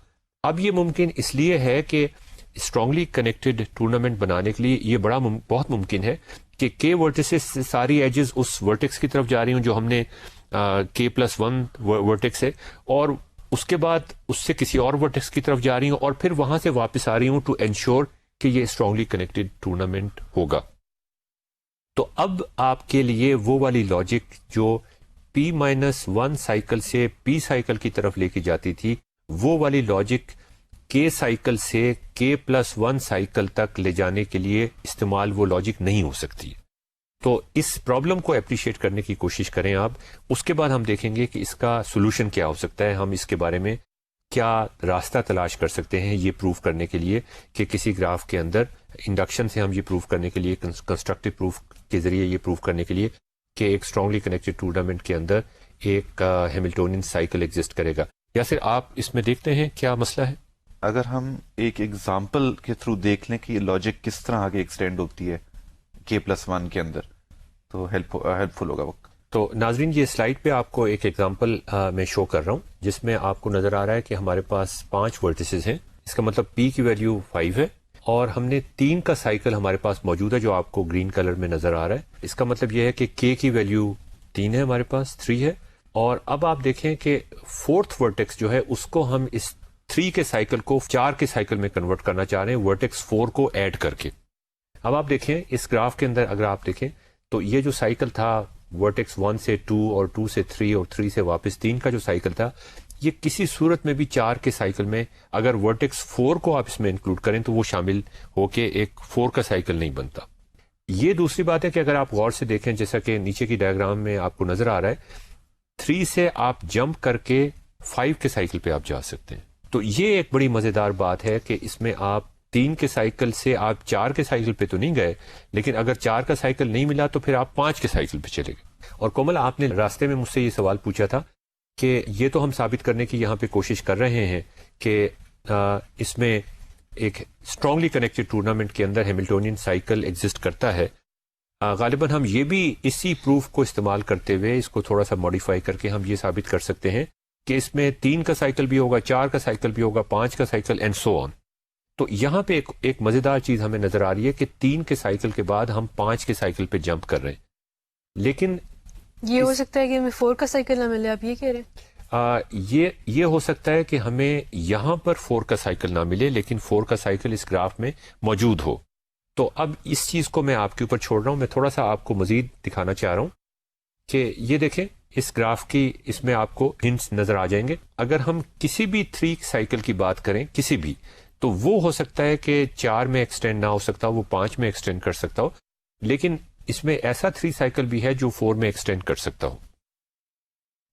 اب یہ ممکن اس لیے ہے کہ اسٹرانگلی کنیکٹڈ ٹورنامنٹ بنانے کے لیے یہ بہت ممکن ہے کہ کے ورٹیسز سے ساری ایجز اس ورٹیکس کی طرف جا رہی ہوں جو ہم نے k+1 ورٹیکس ہے، اور اس کے بعد اس سے کسی اور ورٹیکس کی طرف جا رہی ہوں اور پھر وہاں سے واپس آ رہی ہوں ٹو انشور کہ یہ اسٹرانگلی کنیکٹڈ ٹورنامنٹ ہوگا. تو اب آپ کے لیے وہ والی لاجک جو p-1 سائیکل سے p سائیکل کی طرف لے کے جاتی تھی، وہ والی لاجک k سائیکل سے k+1 سائیکل تک لے جانے کے لیے استعمال وہ لاجک نہیں ہو سکتی. تو اس پرابلم کو اپریشیٹ کرنے کی کوشش کریں آپ. اس کے بعد ہم دیکھیں گے کہ اس کا سولوشن کیا ہو سکتا ہے، ہم اس کے بارے میں کیا راستہ تلاش کر سکتے ہیں یہ پروف کرنے کے لیے کہ کسی گراف کے اندر انڈکشن سے ہم یہ پروف کرنے کے لیے، کنسٹرکٹیو پروف کے ذریعے یہ پروف کرنے کے لیے کہ ایک اسٹرانگلی کنیکٹڈ ٹورنامنٹ کے اندر ایک ہیملٹونین سائیکل ایگزسٹ کرے گا. یا پھر آپ اس میں دیکھتے ہیں کیا مسئلہ ہے. اگر ہم ایک ایگزامپل کے تھرو دیکھ لیں کہ یہ لاجک کس طرح آگے ایکسٹینڈ ہوتی ہے k+1 کے اندر تو ہیلپ فل ہوگا وقت. تو ناظرین یہ سلائیڈ پہ آپ کو ایک ایگزامپل میں شو کر رہا ہوں جس میں آپ کو نظر آ رہا ہے کہ ہمارے پاس 5 ورٹیسز ہیں. اس کا مطلب p کی ویلیو 5 ہے اور ہم نے 3 کا سائیکل ہمارے پاس موجود ہے جو آپ کو گرین کلر میں نظر آ رہا ہے. اس کا مطلب یہ ہے کہ k کی ویلیو 3 ہے، ہمارے پاس 3 ہے. اور اب آپ دیکھیں کہ 4تھ ورٹیکس جو ہے اس کو ہم اس 3 کے سائیکل کو 4 کے سائیکل میں کنورٹ کرنا چاہ رہے ہیں ورٹیکس 4 کو ایڈ کر کے. اب آپ دیکھیں اس گراف کے اندر اگر آپ دیکھیں تو یہ جو سائیکل تھا ورٹیکس 1 سے 2 اور 2 سے 3 اور 3 سے واپس 3 کا جو سائیکل تھا، یہ کسی صورت میں بھی 4 کے سائیکل میں اگر ورٹیکس 4 کو آپ اس میں انکلوڈ کریں تو وہ شامل ہو کے ایک 4 کا سائیکل نہیں بنتا. یہ دوسری بات ہے کہ اگر آپ غور سے دیکھیں جیسا کہ نیچے کی ڈائیگرام میں آپ کو نظر آ رہا ہے 3 سے آپ جمپ کر کے 5 کے سائیکل پہ آپ جا سکتے ہیں. تو یہ ایک بڑی مزیدار بات ہے کہ اس میں آپ 3 کے سائیکل سے آپ 4 کے سائیکل پہ تو نہیں گئے، لیکن اگر 4 کا سائیکل نہیں ملا تو پھر آپ 5 کے سائیکل پہ چلے گئے. اور کومل آپ نے راستے میں مجھ سے یہ سوال پوچھا تھا کہ یہ تو ہم ثابت کرنے کی یہاں پہ کوشش کر رہے ہیں کہ اس میں ایک اسٹرانگلی کنیکٹڈ ٹورنامنٹ کے اندر ہیملٹونین سائیکل ایگزسٹ کرتا ہے. غالباً ہم یہ بھی اسی پروف کو استعمال کرتے ہوئے اس کو تھوڑا سا ماڈیفائی کر کے ہم یہ ثابت کر سکتے ہیں کہ اس میں 3 کا سائیکل بھی ہوگا، 4 کا سائیکل بھی ہوگا، 5 کا سائیکل اینڈ سو آن. تو یہاں پہ ایک مزیدار چیز ہمیں نظر آ رہی ہے کہ 3 کے سائیکل کے بعد ہم 5 کے سائیکل پہ جمپ کر رہے ہیں. لیکن یہ ہو سکتا ہے کہ ہمیں 4 کا سائیکل نہ ملے، آپ یہ کہہ رہے ہیں؟ یہ ہو سکتا ہے کہ ہمیں یہاں پر 4 کا سائیکل نہ ملے لیکن 4 کا سائیکل اس گراف میں موجود ہو. تو اب اس چیز کو میں آپ کے اوپر چھوڑ رہا ہوں. میں تھوڑا سا آپ کو مزید دکھانا چاہ رہا ہوں کہ یہ دیکھیں اس گراف کی اس میں آپ کو ہنٹس نظر آ جائیں گے. اگر ہم کسی بھی 3 سائیکل کی بات کریں کسی بھی، تو وہ ہو سکتا ہے کہ 4 میں ایکسٹینڈ نہ ہو سکتا ہو، وہ 5 میں ایکسٹینڈ کر سکتا ہو، لیکن اس میں ایسا 3 سائیکل بھی ہے جو 4 میں ایکسٹینڈ کر سکتا ہو.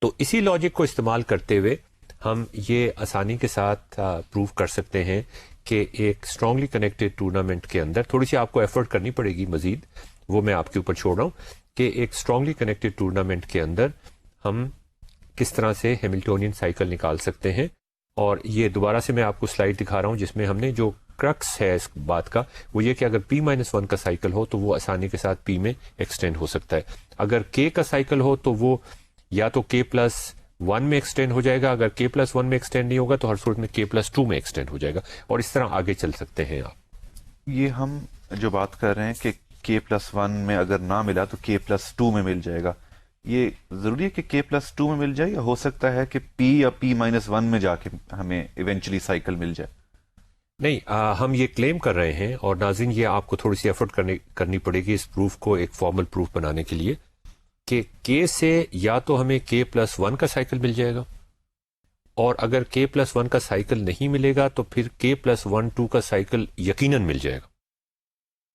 تو اسی لاجک کو استعمال کرتے ہوئے ہم یہ آسانی کے ساتھ پروف کر سکتے ہیں کہ ایک اسٹرانگلی کنیکٹڈ ٹورنامنٹ کے اندر تھوڑی سی آپ کو ایفرٹ کرنی پڑے گی مزید، وہ میں آپ کے اوپر چھوڑ رہا ہوں کہ ایک اسٹرانگلی کنیکٹڈ ٹورنامنٹ کے اندر ہم کس طرح سے ہیملٹونین سائیکل نکال سکتے ہیں. اور یہ دوبارہ سے میں آپ کو سلائیڈ دکھا رہا ہوں جس میں ہم نے جو کرکس ہے اس بات کا وہ یہ کہ اگر p-1 کا سائیکل ہو تو وہ آسانی کے ساتھ p میں ایکسٹینڈ ہو سکتا ہے. اگر k کا سائیکل ہو تو وہ یا تو k+1 میں ایکسٹینڈ ہو جائے گا، اگر k+1 میں ایکسٹینڈ نہیں ہوگا تو ہر صورت میں k+2 میں ایکسٹینڈ ہو جائے گا، اور اس طرح آگے چل سکتے ہیں آپ. یہ ہم جو بات کر رہے ہیں کہ k+1 میں اگر نہ ملا تو k+2 میں مل جائے گا، یہ ضروری ہے کہ k+2 میں مل جائے یا ہو سکتا ہے کہ p یا p-1 میں جا کے ہمیں ایونچولی سائیکل مل جائے؟ نہیں، ہم یہ کلیم کر رہے ہیں اور ناظرین یہ آپ کو تھوڑی سی ایفرٹ کرنی پڑے گی اس پروف کو ایک فارمل پروف بنانے کے لیے کہ k سے یا تو ہمیں k+1 کا سائیکل مل جائے گا، اور اگر k+1 کا سائیکل نہیں ملے گا تو پھر k+1 کا سائیکل یقیناً مل جائے گا.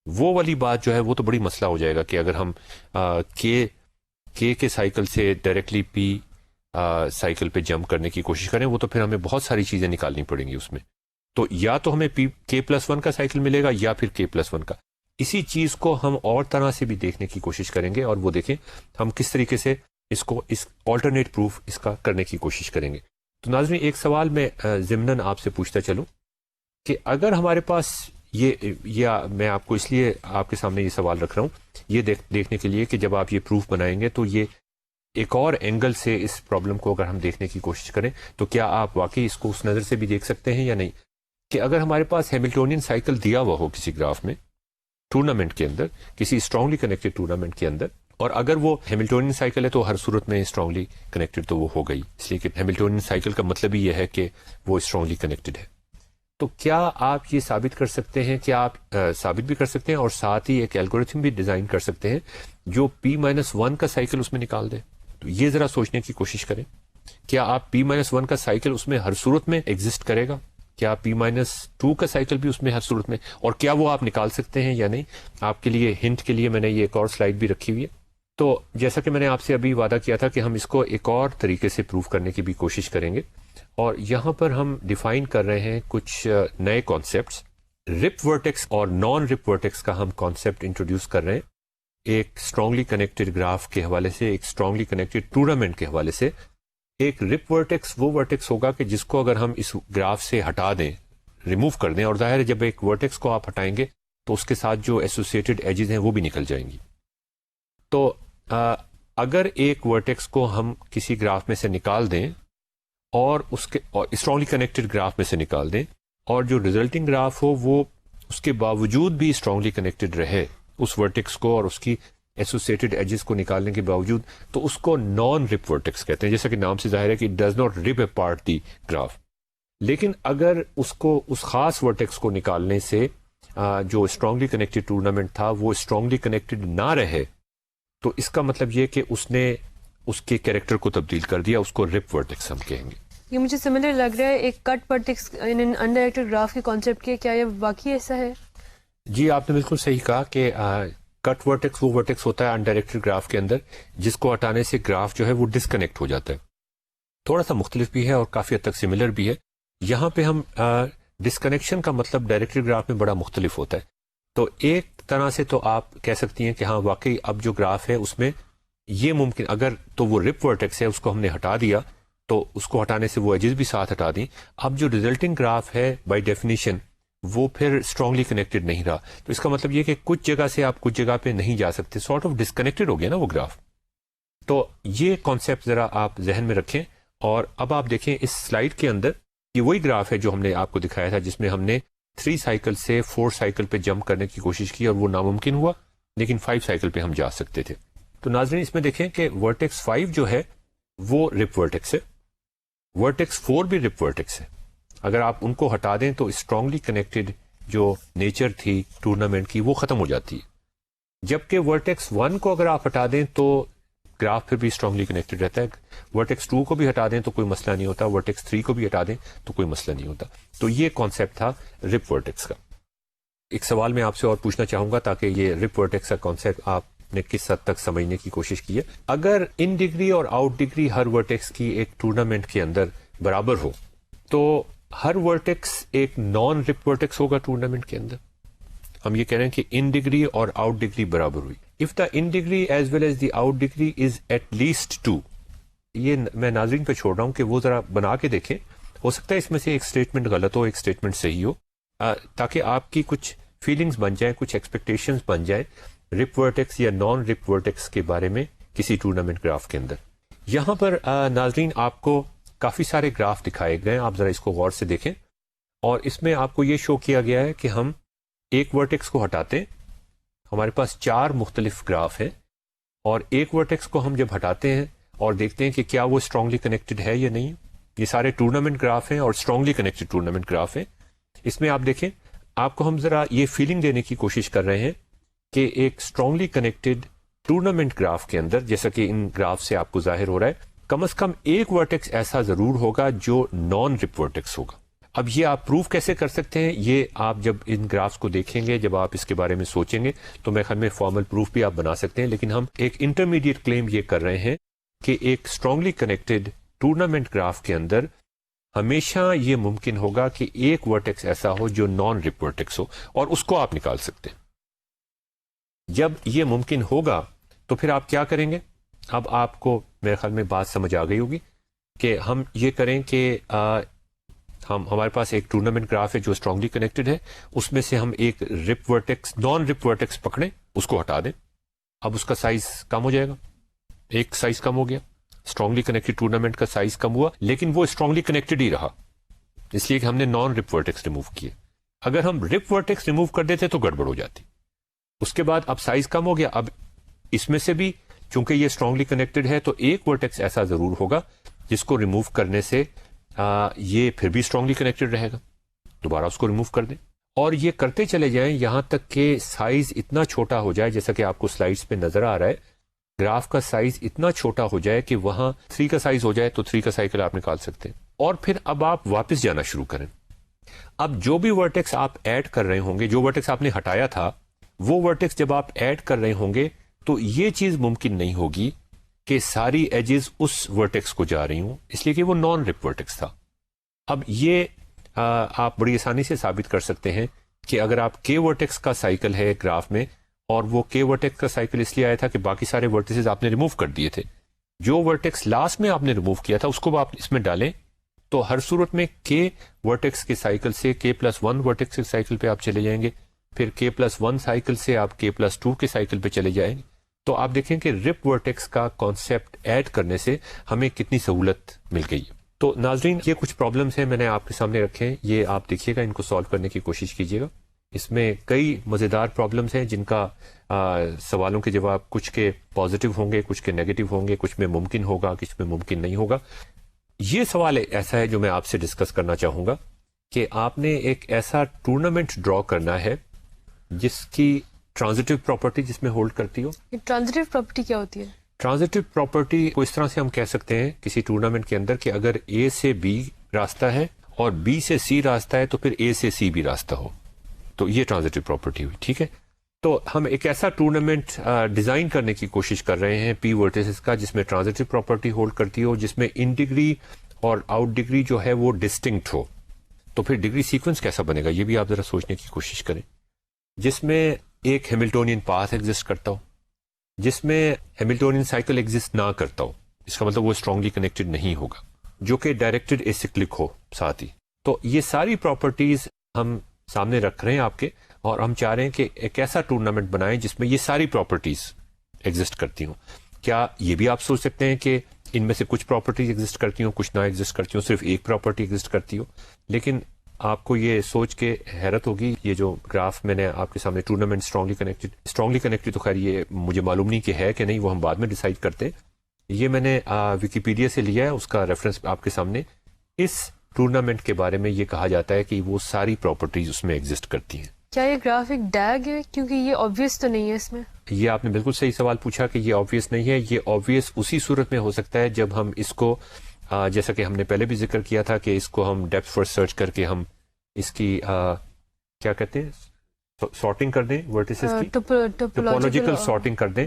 وہ والی بات جو ہے وہ تو بڑی مسئلہ ہو جائے گا کہ اگر ہم k کے سائیکل سے ڈائریکٹلی p سائیکل پہ جمپ کرنے کی کوشش کریں، وہ تو پھر ہمیں بہت ساری چیزیں نکالنی پڑیں گی اس میں. تو یا تو ہمیں k+1 کا سائیکل ملے گا یا پھر k+1 کا. اسی چیز کو ہم اور طرح سے بھی دیکھنے کی کوشش کریں گے اور وہ دیکھیں ہم کس طریقے سے اس کو اس آلٹرنیٹ پروف اس کا کرنے کی کوشش کریں گے. تو ناظرین ایک سوال میں ضمناً آپ سے پوچھتا چلوں کہ اگر ہمارے پاس یہ میں آپ کو اس لیے آپ کے سامنے یہ سوال رکھ رہا ہوں یہ دیکھنے کے لیے کہ جب آپ یہ پروف بنائیں گے تو یہ ایک اور اینگل سے اس پرابلم کو اگر ہم دیکھنے کی کوشش کریں تو کیا آپ واقعی اس کو اس نظر سے بھی دیکھ سکتے ہیں یا نہیں. کہ اگر ہمارے پاس ہیملٹونین سائیکل دیا ہوا ہو کسی گراف میں ٹورنامنٹ کے اندر، کسی اسٹرانگلی کنیکٹڈ ٹورنامنٹ کے اندر، اور اگر وہ ہیملٹونین سائیکل ہے تو ہر صورت میں اسٹرانگلی کنیکٹڈ تو وہ ہو گئی، اس لیے کہ ہیملٹونین سائیکل کا مطلب ہی یہ ہے کہ وہ اسٹرانگلی کنیکٹڈ ہے. تو کیا آپ یہ ثابت کر سکتے ہیں، کیا آپ ثابت بھی کر سکتے ہیں اور ساتھ ہی ایک الگوریتھم بھی ڈیزائن کر سکتے ہیں جو P-1 کا سائیکل اس میں نکال دے؟ تو یہ ذرا سوچنے کی کوشش کریں. کیا آپ P-1 کا سائیکل اس میں ہر صورت میں ایگزسٹ کرے گا؟ کیا P-2 کا سائیکل بھی اس میں ہر صورت میں، اور کیا وہ آپ نکال سکتے ہیں یا نہیں؟ آپ کے لیے ہنٹ کے لیے میں نے یہ ایک اور سلائیڈ بھی رکھی ہوئی ہے. تو جیسا کہ میں نے آپ سے ابھی وعدہ کیا تھا کہ ہم اس کو ایک اور طریقے سے پروف کرنے کی بھی کوشش کریں گے، اور یہاں پر ہم ڈیفائن کر رہے ہیں کچھ نئے کانسیپٹس. رپ ورٹیکس اور نان رپ ورٹیکس کا ہم کانسیپٹ انٹروڈیوس کر رہے ہیں ایک اسٹرانگلی کنیکٹڈ گراف کے حوالے سے، ایک اسٹرانگلی کنیکٹڈ ٹورنامنٹ کے حوالے سے. ایک رپ ورٹیکس وہ ورٹیکس ہوگا کہ جس کو اگر ہم اس گراف سے ہٹا دیں، ریموو کر دیں، اور ظاہر ہے جب ایک ورٹیکس کو آپ ہٹائیں گے تو اس کے ساتھ جو ایسوسیٹڈ ایجز ہیں وہ بھی نکل جائیں گی. تو اگر ایک ورٹیکس کو ہم کسی گراف میں سے نکال دیں اور اس کے اسٹرانگلی کنیکٹڈ گراف میں سے نکال دیں، اور جو ریزلٹنگ گراف ہو وہ اس کے باوجود بھی اسٹرانگلی کنیکٹڈ رہے اس ورٹیکس کو اور اس کی ایسوسیٹڈ ایجز کو نکالنے کے باوجود، تو اس کو نان رپ ورٹیکس کہتے ہیں. جیسا کہ نام سے ظاہر ہے کہ it does not Ripa apart the graph. لیکن اگر اس کو اس خاص ورٹیکس کو نکالنے سے جو اسٹرانگلی کنیکٹڈ ٹورنامنٹ تھا وہ اسٹرانگلی کنیکٹڈ نہ رہے، تو اس کا مطلب یہ کہ اس نے اس کے کیریکٹر کو تبدیل کر دیا، اس کو رپ ورٹیکس ہم کہیں گے. یہ مجھے سملر لگ رہا ہے ایک کٹ ورٹیکس ان انڈائریکٹڈ گراف کے کانسیپٹ کے. کیا یہ واقعی ایسا ہے؟ جی آپ نے بالکل صحیح کہا کہ کٹ ورٹیکس وہ ورٹیکس ہوتا ہے انڈائریکٹڈ گراف کے اندر جس کو ہٹانے سے گراف جو ہے وہ ڈسکنیکٹ ہو جاتا ہے. تھوڑا سا مختلف بھی ہے اور کافی حد تک سملر بھی ہے. یہاں پہ ہم ڈسکنیکشن کا مطلب ڈائریکٹڈ گراف میں بڑا مختلف ہوتا ہے. تو ایک طرح سے تو آپ کہہ سکتی ہیں کہ ہاں واقعی اب جو گراف ہے اس میں یہ ممکن، اگر تو وہ رپ ورٹیکس ہے اس کو ہم نے ہٹا دیا تو اس کو ہٹانے سے وہ ایجز بھی ساتھ ہٹا دیں. اب جو ریزلٹنگ گراف ہے بائی ڈیفینیشن وہ پھر اسٹرانگلی کنیکٹڈ نہیں رہا. تو اس کا مطلب یہ کہ کچھ جگہ سے آپ کچھ جگہ پہ نہیں جا سکتے، سارٹ آف ڈسکنیکٹڈ ہو گیا نا وہ گراف. تو یہ کانسیپٹ ذرا آپ ذہن میں رکھیں. اور اب آپ دیکھیں اس سلائیڈ کے اندر یہ وہی گراف ہے جو ہم نے آپ کو دکھایا تھا جس میں ہم نے 3 سائیکل سے 4 سائیکل پہ جمپ کرنے کی کوشش کی اور وہ ناممکن ہوا، لیکن 5 سائیکل پہ ہم جا سکتے تھے. تو ناظرین اس میں دیکھیں کہ ورٹیکس 5 جو ہے وہ رپ ورٹیکس ہے، ورٹیکس 4 بھی رپ ورٹیکس ہے. اگر آپ ان کو ہٹا دیں تو اسٹرانگلی کنیکٹڈ جو نیچر تھی ٹورنامنٹ کی وہ ختم ہو جاتی ہے. جبکہ ورٹیکس 1 کو اگر آپ ہٹا دیں تو گراف پھر بھی اسٹرانگلی کنیکٹڈ رہتا ہے. ورٹیکس 2 کو بھی ہٹا دیں تو کوئی مسئلہ نہیں ہوتا، ورٹیکس 3 کو بھی ہٹا دیں تو کوئی مسئلہ نہیں ہوتا. تو یہ کانسیپٹ تھا رپ ورٹیکس کا. ایک سوال میں آپ سے اور پوچھنا چاہوں گا تاکہ یہ رپ ورٹیکس کا کانسیپٹ آپ نے کس حد تک سمجھنے کی کوشش کی ہے. اگر ان ڈگری اور آؤٹ ڈگری ہر ورٹیکس کی ایک ٹورنامنٹ کے اندر برابر ہو تو ہر ورٹیکس ایک نان رپ ورٹیکس ہوگا ٹورنامنٹ کے اندر. ہم یہ کہہ رہے ہیں کہ ان ڈگری اور آؤٹ ڈگری برابر ہوئی. If the in degree as well as the out degree is at least 2. یہ میں ناظرین پہ چھوڑ رہا ہوں کہ وہ ذرا بنا کے دیکھیں. ہو سکتا ہے اس میں سے ایک اسٹیٹمنٹ غلط ہو، ایک اسٹیٹمنٹ صحیح ہو، تاکہ آپ کی کچھ فیلنگز بن جائیں، کچھ ایکسپیکٹیشنز بن جائیں رپ ورٹیکس یا نان رپ ورٹیکس کے بارے میں کسی ٹورنامنٹ گراف کے اندر. یہاں پر ناظرین آپ کو کافی سارے گراف دکھائے گئے ہیں، آپ ذرا اس کو غور سے دیکھیں. اور اس میں آپ کو یہ شو کیا گیا ہے کہ ہم ایک ورٹیکس کو ہٹاتے ہیں، ہمارے پاس 4 مختلف گراف ہیں، اور ایک ورٹیکس کو ہم جب ہٹاتے ہیں اور دیکھتے ہیں کہ کیا وہ اسٹرانگلی کنیکٹڈ ہے یا نہیں. یہ سارے ٹورنامنٹ گراف ہیں اور اسٹرانگلی کنیکٹڈ ٹورنامنٹ گراف ہیں. اس میں آپ دیکھیں، آپ کو ہم ذرا یہ فیلنگ دینے کی کوشش کر رہے ہیں کہ ایک اسٹرانگلی کنیکٹڈ ٹورنامنٹ گراف کے اندر، جیسا کہ ان گراف سے آپ کو ظاہر ہو رہا ہے، کم از کم ایک ورٹیکس ایسا ضرور ہوگا جو نان رپ ورٹیکس ہوگا. اب یہ آپ پروف کیسے کر سکتے ہیں؟ یہ آپ جب ان گرافس کو دیکھیں گے، جب آپ اس کے بارے میں سوچیں گے تو میں خیال میں فارمل پروف بھی آپ بنا سکتے ہیں. لیکن ہم ایک انٹرمیڈیٹ کلیم یہ کر رہے ہیں کہ ایک اسٹرانگلی کنیکٹڈ ٹورنامنٹ گراف کے اندر ہمیشہ یہ ممکن ہوگا کہ ایک ورٹیکس ایسا ہو جو نان رپ ورٹیکس ہو، اور اس کو آپ نکال سکتے ہیں. جب یہ ممکن ہوگا تو پھر آپ کیا کریں گے؟ اب آپ کو میرے خیال میں بات سمجھ آ گئی ہوگی کہ ہم یہ کریں کہ ہمارے پاس ایک ٹورنامنٹ گراف ہے جو اسٹرانگلی کنیکٹڈ ہے، اس میں سے ہم ایک رپ ورٹیکس، نان رپ ورٹیکس پکڑیں، اس کو ہٹا دیں. اب اس کا سائز کم ہو جائے گا، ایک سائز کم ہو گیا. اسٹرانگلی کنیکٹڈ ٹورنامنٹ کا سائز کم ہوا، لیکن وہ اسٹرانگلی کنیکٹڈ ہی رہا. اس لیے کہ ہم نے نان رپ ورٹیکس ریموو کیے. اگر ہم رپ ورٹیکس ریموو کر دیتے تو گڑبڑ ہو جاتی. اس کے بعد اب سائز کم ہو گیا. اب اس میں سے بھی چونکہ یہ اسٹرانگلی کنیکٹڈ ہے تو ایک ورٹیکس ایسا ضرور ہوگا جس کو ریموو کرنے سے یہ پھر بھی اسٹرانگلی کنیکٹڈ رہے گا. دوبارہ اس کو ریموو کر دیں اور یہ کرتے چلے جائیں یہاں تک کہ سائز اتنا چھوٹا ہو جائے, جیسا کہ آپ کو سلائیڈز پہ نظر آ رہا ہے, گراف کا سائز اتنا چھوٹا ہو جائے کہ وہاں 3 کا سائز ہو جائے تو 3 کا سائیکل آپ نکال سکتے ہیں. اور پھر اب آپ واپس جانا شروع کریں. اب جو بھی ورٹیکس آپ ایڈ کر رہے ہوں گے, جو ورٹیکس آپ نے ہٹایا تھا, وہ ورٹیکس جب آپ ایڈ کر رہے ہوں گے تو یہ چیز ممکن نہیں ہوگی کہ ساری ایجز اس ورٹیکس کو جا رہی ہوں, اس لیے کہ وہ نان رپ ورٹیکس تھا. اب یہ آپ بڑی آسانی سے ثابت کر سکتے ہیں کہ اگر آپ کے ورٹیکس کا سائیکل ہے گراف میں, اور وہ کے ورٹیکس کا سائیکل اس لیے آیا تھا کہ باقی سارے ورٹیسز آپ نے ریموو کر دیے تھے, جو ورٹیکس لاسٹ میں آپ نے ریموو کیا تھا اس کو آپ اس میں ڈالیں تو ہر صورت میں کے ورٹیکس کے سائیکل سے k+1 ورٹیکس کے سائیکل پہ آپ چلے جائیں گے, پھر k+1 سائیکل سے آپ k+2 کے سائیکل پہ چلے جائیں گے. تو آپ دیکھیں کہ رپ ورٹیکس کا کانسیپٹ ایڈ کرنے سے ہمیں کتنی سہولت مل گئی. تو ناظرین, یہ کچھ پرابلمس ہیں میں نے آپ کے سامنے رکھے ہیں, یہ آپ دیکھیے گا, ان کو سالو کرنے کی کوشش کیجیے گا. اس میں کئی مزیدار پرابلمس ہیں جن کا سوالوں کے جواب کچھ کے پازیٹیو ہوں گے, کچھ کے نیگیٹو ہوں گے, کچھ میں ممکن ہوگا, کچھ میں ممکن نہیں ہوگا. یہ سوال ایسا ہے جو میں آپ سے ڈسکس کرنا چاہوں گا کہ آپ نے ایک ایسا ٹورنامنٹ ڈرا کرنا ہے جس کی ٹرانزٹیو پراپرٹی جس میں ہولڈ کرتی ہو. ٹرانزٹیو پراپرٹی کیا ہوتی ہے؟ ٹرانزٹیو پراپرٹی کو اس طرح سے ہم کہہ سکتے ہیں کسی ٹورنامنٹ کے اندر کہ اگر اے سے بی راستہ ہے اور بی سے سی راستہ ہے تو پھر اے سے سی بھی راستہ ہو, تو یہ ٹرانزٹیو پراپرٹی ہوئی. ٹھیک ہے, تو ہم ایک ایسا ٹورنامنٹ ڈیزائن کرنے کی کوشش کر رہے ہیں پی ورٹیسز کا جس میں ٹرانزٹیو پراپرٹی ہولڈ کرتی ہو, جس میں ان ڈگری اور آؤٹ ڈگری جو ہے وہ ڈسٹنکٹ ہو. تو پھر ڈگری سیکوینس کیسا بنے گا یہ بھی آپ ذرا سوچنے کی کوشش کریں. جس میں ایک ہیملٹونین پاتھ ایگزسٹ کرتا ہو, جس میں ہیملٹونین سائیکل ایگزسٹ نہ کرتا ہو, اس کا مطلب وہ اسٹرانگلی کنیکٹڈ نہیں ہوگا, جو کہ ڈائریکٹڈ ایسیکلک ہو ساتھ ہی. تو یہ ساری پراپرٹیز ہم سامنے رکھ رہے ہیں آپ کے, اور ہم چاہ رہے ہیں کہ ایک ایسا ٹورنامنٹ بنائیں جس میں یہ ساری پراپرٹیز ایگزسٹ کرتی ہوں. کیا یہ بھی آپ سوچ سکتے ہیں کہ ان میں سے کچھ پراپرٹیز ایگزسٹ کرتی ہوں, کچھ نہ ایگزسٹ کرتی ہوں, صرف ایک پراپرٹی ایگزسٹ کرتی ہو. لیکن آپ کو یہ سوچ کے حیرت ہوگی, یہ جو گراف میں نے آپ کے سامنے ٹورنامنٹ اسٹرانگلی کنیکٹڈ تو خیر یہ مجھے معلوم نہیں کہ ہے کہ نہیں, وہ ہم بعد میں ڈیسائیڈ کرتے. یہ میں نے ویکیپیڈیا سے لیا ہے, اس کا ریفرنس آپ کے سامنے. اس ٹورنامنٹ کے بارے میں یہ کہا جاتا ہے کہ وہ ساری پراپرٹیز اس میں ایگزسٹ کرتی ہیں. کیا یہ گراف ایک ڈیگ ہے؟ کیونکہ یہ obvious تو نہیں ہے اس میں. یہ آپ نے بالکل صحیح سوال پوچھا کہ یہ obvious نہیں ہے. یہ obvious اسی صورت میں ہو سکتا ہے جب ہم اس کو جیسا کہ ہم نے پہلے بھی ذکر کیا تھا کہ اس کو ہم ڈیپتھ فرسٹ سرچ کر کے ہم اس کی کیا کہتے ہیں سارٹنگ کر دیں, ورٹیسز کی ٹوپولوجیکل سارٹنگ کر دیں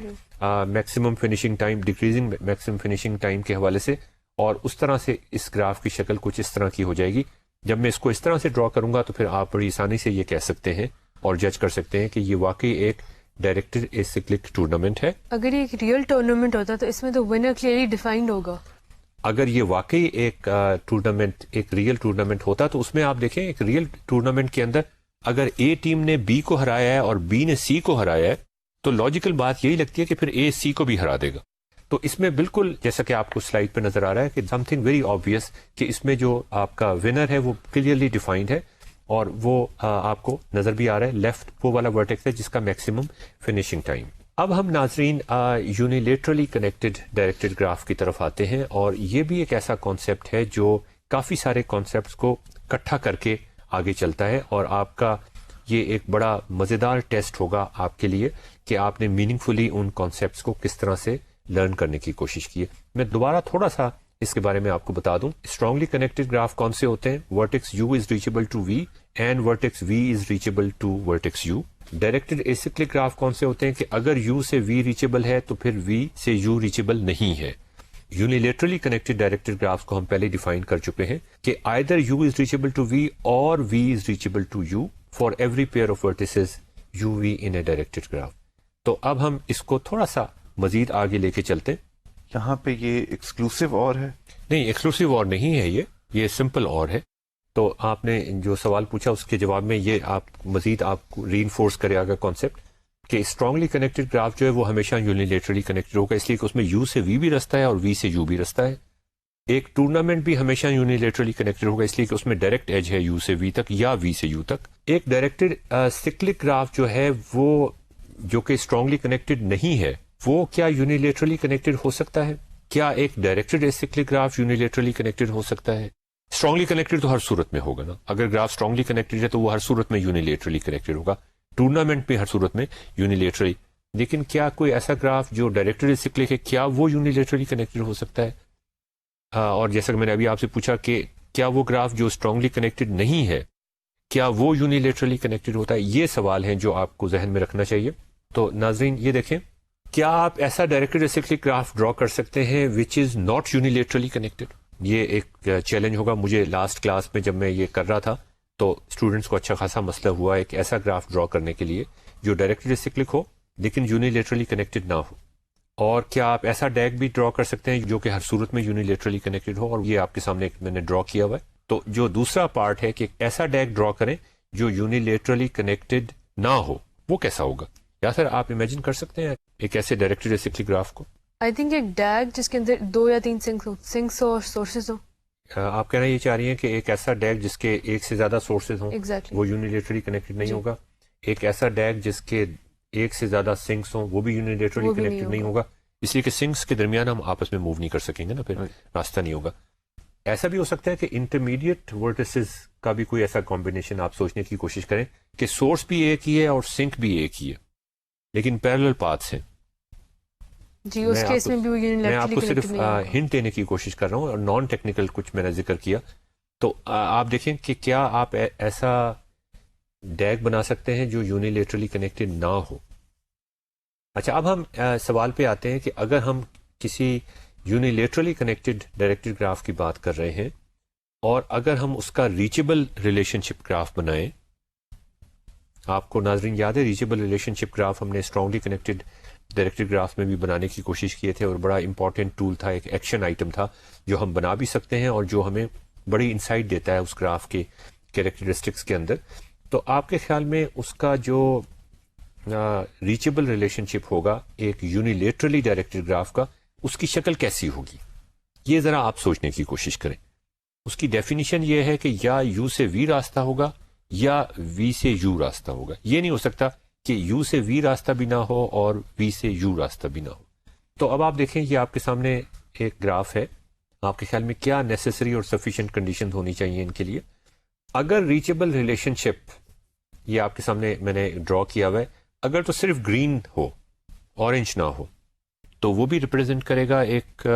maximum finishing time, decreasing maximum finishing time کے حوالے سے, اور اس طرح سے اس گراف کی شکل کچھ اس طرح کی ہو جائے گی. جب میں اس کو اس طرح سے ڈرا کروں گا تو پھر آپ بڑی آسانی سے یہ کہہ سکتے ہیں اور جج کر سکتے ہیں کہ یہ واقعی ایک ڈائریکٹڈ ایسیکلک ٹورنامنٹ ہے. اگر یہ ایک ریئل ٹورنامنٹ ہوتا تو اس میں تو ونر کلیئرلی ڈیفائنڈ ہوگا. اگر یہ واقعی ایک ٹورنامنٹ, ایک ریئل ٹورنامنٹ ہوتا تو اس میں آپ دیکھیں ایک ریئل ٹورنامنٹ کے اندر اگر اے ٹیم نے بی کو ہرایا ہے اور بی نے سی کو ہرایا ہے تو لاجیکل بات یہی لگتی ہے کہ پھر اے سی کو بھی ہرا دے گا. تو اس میں بالکل جیسا کہ آپ کو سلائڈ پہ نظر آ رہا ہے کہ سم تھنگ ویری آبویس کہ اس میں جو آپ کا ونر ہے وہ کلیئرلی ڈیفائنڈ ہے, اور وہ آپ کو نظر بھی آ رہا ہے. لیفٹ وہ والا ورٹیکس ہے جس کا میکسیمم فنیشنگ ٹائم. اب ہم ناظرین یونیلیٹرلی کنیکٹڈ ڈائریکٹڈ گراف کی طرف آتے ہیں, اور یہ بھی ایک ایسا کانسیپٹ ہے جو کافی سارے کانسیپٹس کو اکٹھا کر کے آگے چلتا ہے, اور آپ کا یہ ایک بڑا مزیدار ٹیسٹ ہوگا آپ کے لیے کہ آپ نے میننگ فلی ان کانسیپٹس کو کس طرح سے لرن کرنے کی کوشش کی ہے. میں دوبارہ تھوڑا سا اس کے بارے میں آپ کو بتا دوں. اسٹرانگلی کنیکٹڈ گراف کون سے ہوتے ہیں؟ Vertex U is reachable to V and vertex V is reachable to vertex U. Directed acyclic graph کون سے ہوتے ہیں کہ اگر یو سے وی ریچیبل ہے تو پھر وی سے یو ریچیبل نہیں ہے. یونیلیٹرلی کنیکٹڈ ڈائریکٹڈ گراف کو ہم پہلے ڈیفائن کر چکے ہیں کہ either U is reachable to V اور V is reachable to U for every pair of vertices U V in a directed graph. تو اب ہم اس کو تھوڑا سا مزید آگے لے کے چلتے. یہاں پہ یہ ایکسکلوسیو اور ہے؟ نہیں, ایکسکلوسیو اور نہیں ہے, یہ سمپل اور ہے. تو آپ نے جو سوال پوچھا اس کے جواب میں یہ آپ مزید آپ کو ری انفورس کرے گا کانسیپٹ کہ اسٹرانگلی کنیکٹڈ گراف جو ہے وہ ہمیشہ یونیلیٹرلی کنیکٹڈ ہوگا, اس لیے کہ اس میں یو سے وی بھی رستہ ہے اور وی سے یو بھی رستہ ہے. ایک ٹورنامنٹ بھی ہمیشہ یونیلیٹرلی کنیکٹڈ ہوگا، اس لیے کہ اس میں ڈائریکٹ ایج ہے یو سے وی تک یا وی سے یو تک. ایک ڈائریکٹڈ سکلک گراف جو ہے وہ جو کہ اسٹرانگلی کنیکٹڈ نہیں ہے وہ کیا یونیلیٹرلی کنیکٹڈ ہو سکتا ہے؟ کیا ایک directed acyclic graph unilaterally connected ہو سکتا ہے؟ اسٹرانگلی کنیکٹڈ تو ہر صورت میں ہوگا نا. اگر گراف اسٹرانگلی کنیکٹڈ ہے تو وہ ہر صورت میں یونیلیٹرلی کنیکٹڈ ہوگا، ٹورنامنٹ بھی ہر صورت میں یونیلیٹرلی. لیکن کیا کوئی ایسا گراف جو ڈائریکٹڈ ایسیکلک ہے کیا وہ یونیلیٹرلی کنیکٹڈ ہو سکتا ہے؟ اور جیسا کہ میں نے ابھی آپ سے پوچھا کہ کیا وہ گراف جو اسٹرانگلی کنیکٹڈ نہیں ہے کیا وہ یونیلیٹرلی کنیکٹڈ ہوتا ہے؟ یہ سوال ہیں جو آپ کو ذہن میں رکھنا چاہیے. تو ناظرین یہ دیکھیں، کیا آپ ایسا ڈائریکٹڈ ایسیکلک گراف ڈرا کر سکتے ہیں وچ از ناٹ یونیلیٹرلی کنیکٹڈ؟ یہ ایک چیلنج ہوگا. مجھے لاسٹ کلاس میں جب میں یہ کر رہا تھا تو اسٹوڈنٹس کو اچھا خاصا مسئلہ ہوا ایک ایسا گراف ڈرا کرنے کے لیے جو ڈائریکٹڈ ایسیکلک ہو لیکن یونیلیٹرلی کنیکٹڈ نہ ہو. اور کیا آپ ایسا ڈیگ بھی ڈرا کر سکتے ہیں جو کہ ہر صورت میں یونیلیٹرلی کنیکٹڈ ہو؟ اور یہ آپ کے سامنے میں نے ڈرا کیا ہوا ہے. تو جو دوسرا پارٹ ہے کہ ایسا ڈیگ ڈرا کریں جو یونیلیٹرلی کنیکٹڈ نہ ہو، وہ کیسا ہوگا؟ یا سر آپ امیجن کر سکتے ہیں ایک ایسے ڈائریکٹڈ ایسیکلک گراف کو؟ آئی تھنک ایک ڈیگ جس کے اندر 2 یا 3 سنکس اور سورسز ہوں. آپ کہنا یہ چاہ رہی ہیں کہ ایک ایسا ڈیگ جس کے ایک سے زیادہ سورسز ہوں ایگزیکٹلی وہ یونیلیٹرلی کنیکٹڈ نہیں ہوگا. ایک ایسا ڈیگ جس کے ایک سے زیادہ سنکس ہوں وہ بھی یونیلیٹرلی کنیکٹڈ نہیں ہوگا، اس لیے کہ سنکس کے درمیان ہم آپس میں موو نہیں کر سکیں گے نا، پھر راستہ نہیں ہوگا. ایسا بھی ہو سکتا ہے کہ انٹرمیڈیٹ ورٹسز کا بھی کوئی ایسا کمبینیشن آپ سوچنے کی کوشش کریں کہ سورس بھی ایک ہی ہے اور سنک بھی ایک ہی ہے لیکن پیرلل پاتھس ہیں. جی اس کیس میں بھی وہ میں آپ کو صرف یونیلیٹرلی ہنٹ دینے کی کوشش کر رہا ہوں اور نان ٹیکنیکل کچھ میں نے ذکر کیا. تو آپ دیکھیں کہ کیا آپ ایسا ڈیگ بنا سکتے ہیں جو یونیلیٹرلی کنیکٹڈ نہ ہو. اچھا اب ہم سوال پہ آتے ہیں کہ اگر ہم کسی یونیلیٹرلی کنیکٹڈ ڈائریکٹڈ گراف کی بات کر رہے ہیں اور اگر ہم اس کا ریچیبل ریلیشن شپ گراف بنائیں. آپ کو ناظرین یاد ہے ریچیبل ریلیشن شپ گراف ہم نے اسٹرانگلی کنیکٹڈ ڈائریکٹڈ گراف میں بھی بنانے کی کوشش کیے تھے اور بڑا امپورٹنٹ ٹول تھا، ایک ایکشن آئٹم تھا جو ہم بنا بھی سکتے ہیں اور جو ہمیں بڑی انسائٹ دیتا ہے اس گراف کے کیریکٹرسٹکس کے اندر. تو آپ کے خیال میں اس کا جو ریچیبل ریلیشن شپ ہوگا ایک یونیلیٹرلی ڈائریکٹڈ گراف کا، اس کی شکل کیسی ہوگی؟ یہ ذرا آپ سوچنے کی کوشش کریں. اس کی ڈیفینیشن یہ ہے کہ یا یو سے وی راستہ ہوگا یا وی سے یو راستہ ہوگا. یہ نہیں ہو سکتا کہ یو سے وی راستہ بھی نہ ہو اور وی سے یو راستہ بھی نہ ہو. تو اب آپ دیکھیں یہ آپ کے سامنے ایک گراف ہے. آپ کے خیال میں کیا نیسیسری اور سفیشینٹ کنڈیشن ہونی چاہیے ان کے لیے؟ اگر ریچیبل ریلیشن شپ یہ آپ کے سامنے میں نے ڈرا کیا ہوا ہے، اگر تو صرف گرین ہو اورنج نہ ہو تو وہ بھی ریپرزینٹ کرے گا ایک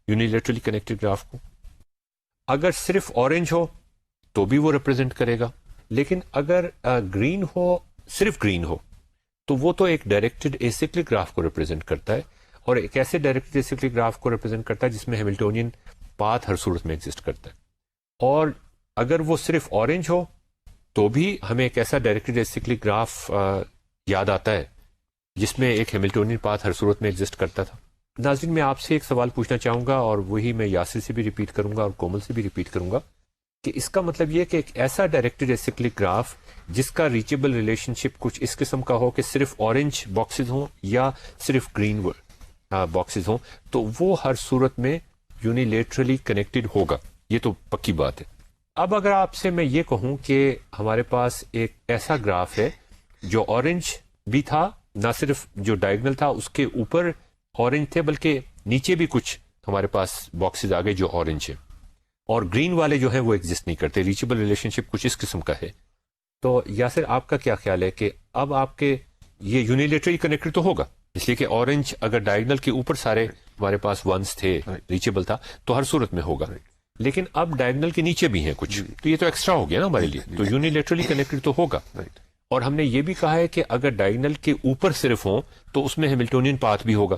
یونیلیٹرلی کنیکٹڈ گراف کو. اگر صرف اورنج ہو تو بھی وہ ریپرزینٹ کرے گا. لیکن اگر گرین ہو، صرف گرین ہو تو وہ تو ایک ڈائریکٹڈ ایسیکلک گراف کو ریپرزینٹ کرتا ہے اور ایک ایسے ڈائریکٹڈ ایسیکلک گراف کو ریپرزینٹ کرتا ہے جس میں ہیملٹونین پاتھ ہر صورت میں ایگزسٹ کرتا ہے. اور اگر وہ صرف اورنج ہو تو بھی ہمیں ایک ایسا ڈائریکٹڈ ایسیکلک گراف یاد آتا ہے جس میں ایک ہیملٹونین پاتھ ہر صورت میں ایگزسٹ کرتا تھا. ناظرین میں آپ سے ایک سوال پوچھنا چاہوں گا اور وہی میں یاسر سے بھی ریپیٹ کروں گا اور کومل سے بھی ریپیٹ کروں گا کہ اس کا مطلب یہ کہ ایک ایسا ڈائریکٹڈ ایسیکلک گراف جس کا ریچیبل ریلیشن شپ کچھ اس قسم کا ہو کہ صرف اورنج باکسز ہوں یا صرف گرین باکسز ہوں تو وہ ہر صورت میں یونیلیٹرلی کنیکٹڈ ہوگا. یہ تو پکی بات ہے. اب اگر آپ سے میں یہ کہوں کہ ہمارے پاس ایک ایسا گراف ہے جو اورنج بھی تھا، نہ صرف جو ڈائگنل تھا اس کے اوپر اورنج تھے بلکہ نیچے بھی کچھ ہمارے پاس باکسز آ گئے جو اورنج ہے اور گرین والے جو ہیں وہ ایگزسٹ نہیں کرتے. ریچیبل ریلیشن شپ کچھ اس قسم کا ہے. تو یاسر آپ کا کیا خیال ہے کہ اب آپ کے یہ یونیلیٹرلی کنیکٹڈ تو ہوگا اس لیے کہ اورنج اگر ڈائگنل کے اوپر سارے ہمارے پاس ونس تھے، ریچیبل تھا تو ہر صورت میں ہوگا. لیکن اب ڈائگنل کے نیچے بھی ہیں کچھ تو یہ تو ایکسٹرا ہو گیا نا ہمارے لیے. تو یونیلیٹرلی کنیکٹڈ تو ہوگا. اور ہم نے یہ بھی کہا ہے کہ اگر ڈائگنل کے اوپر صرف ہوں تو اس میں ہیملٹونین پاتھ بھی ہوگا.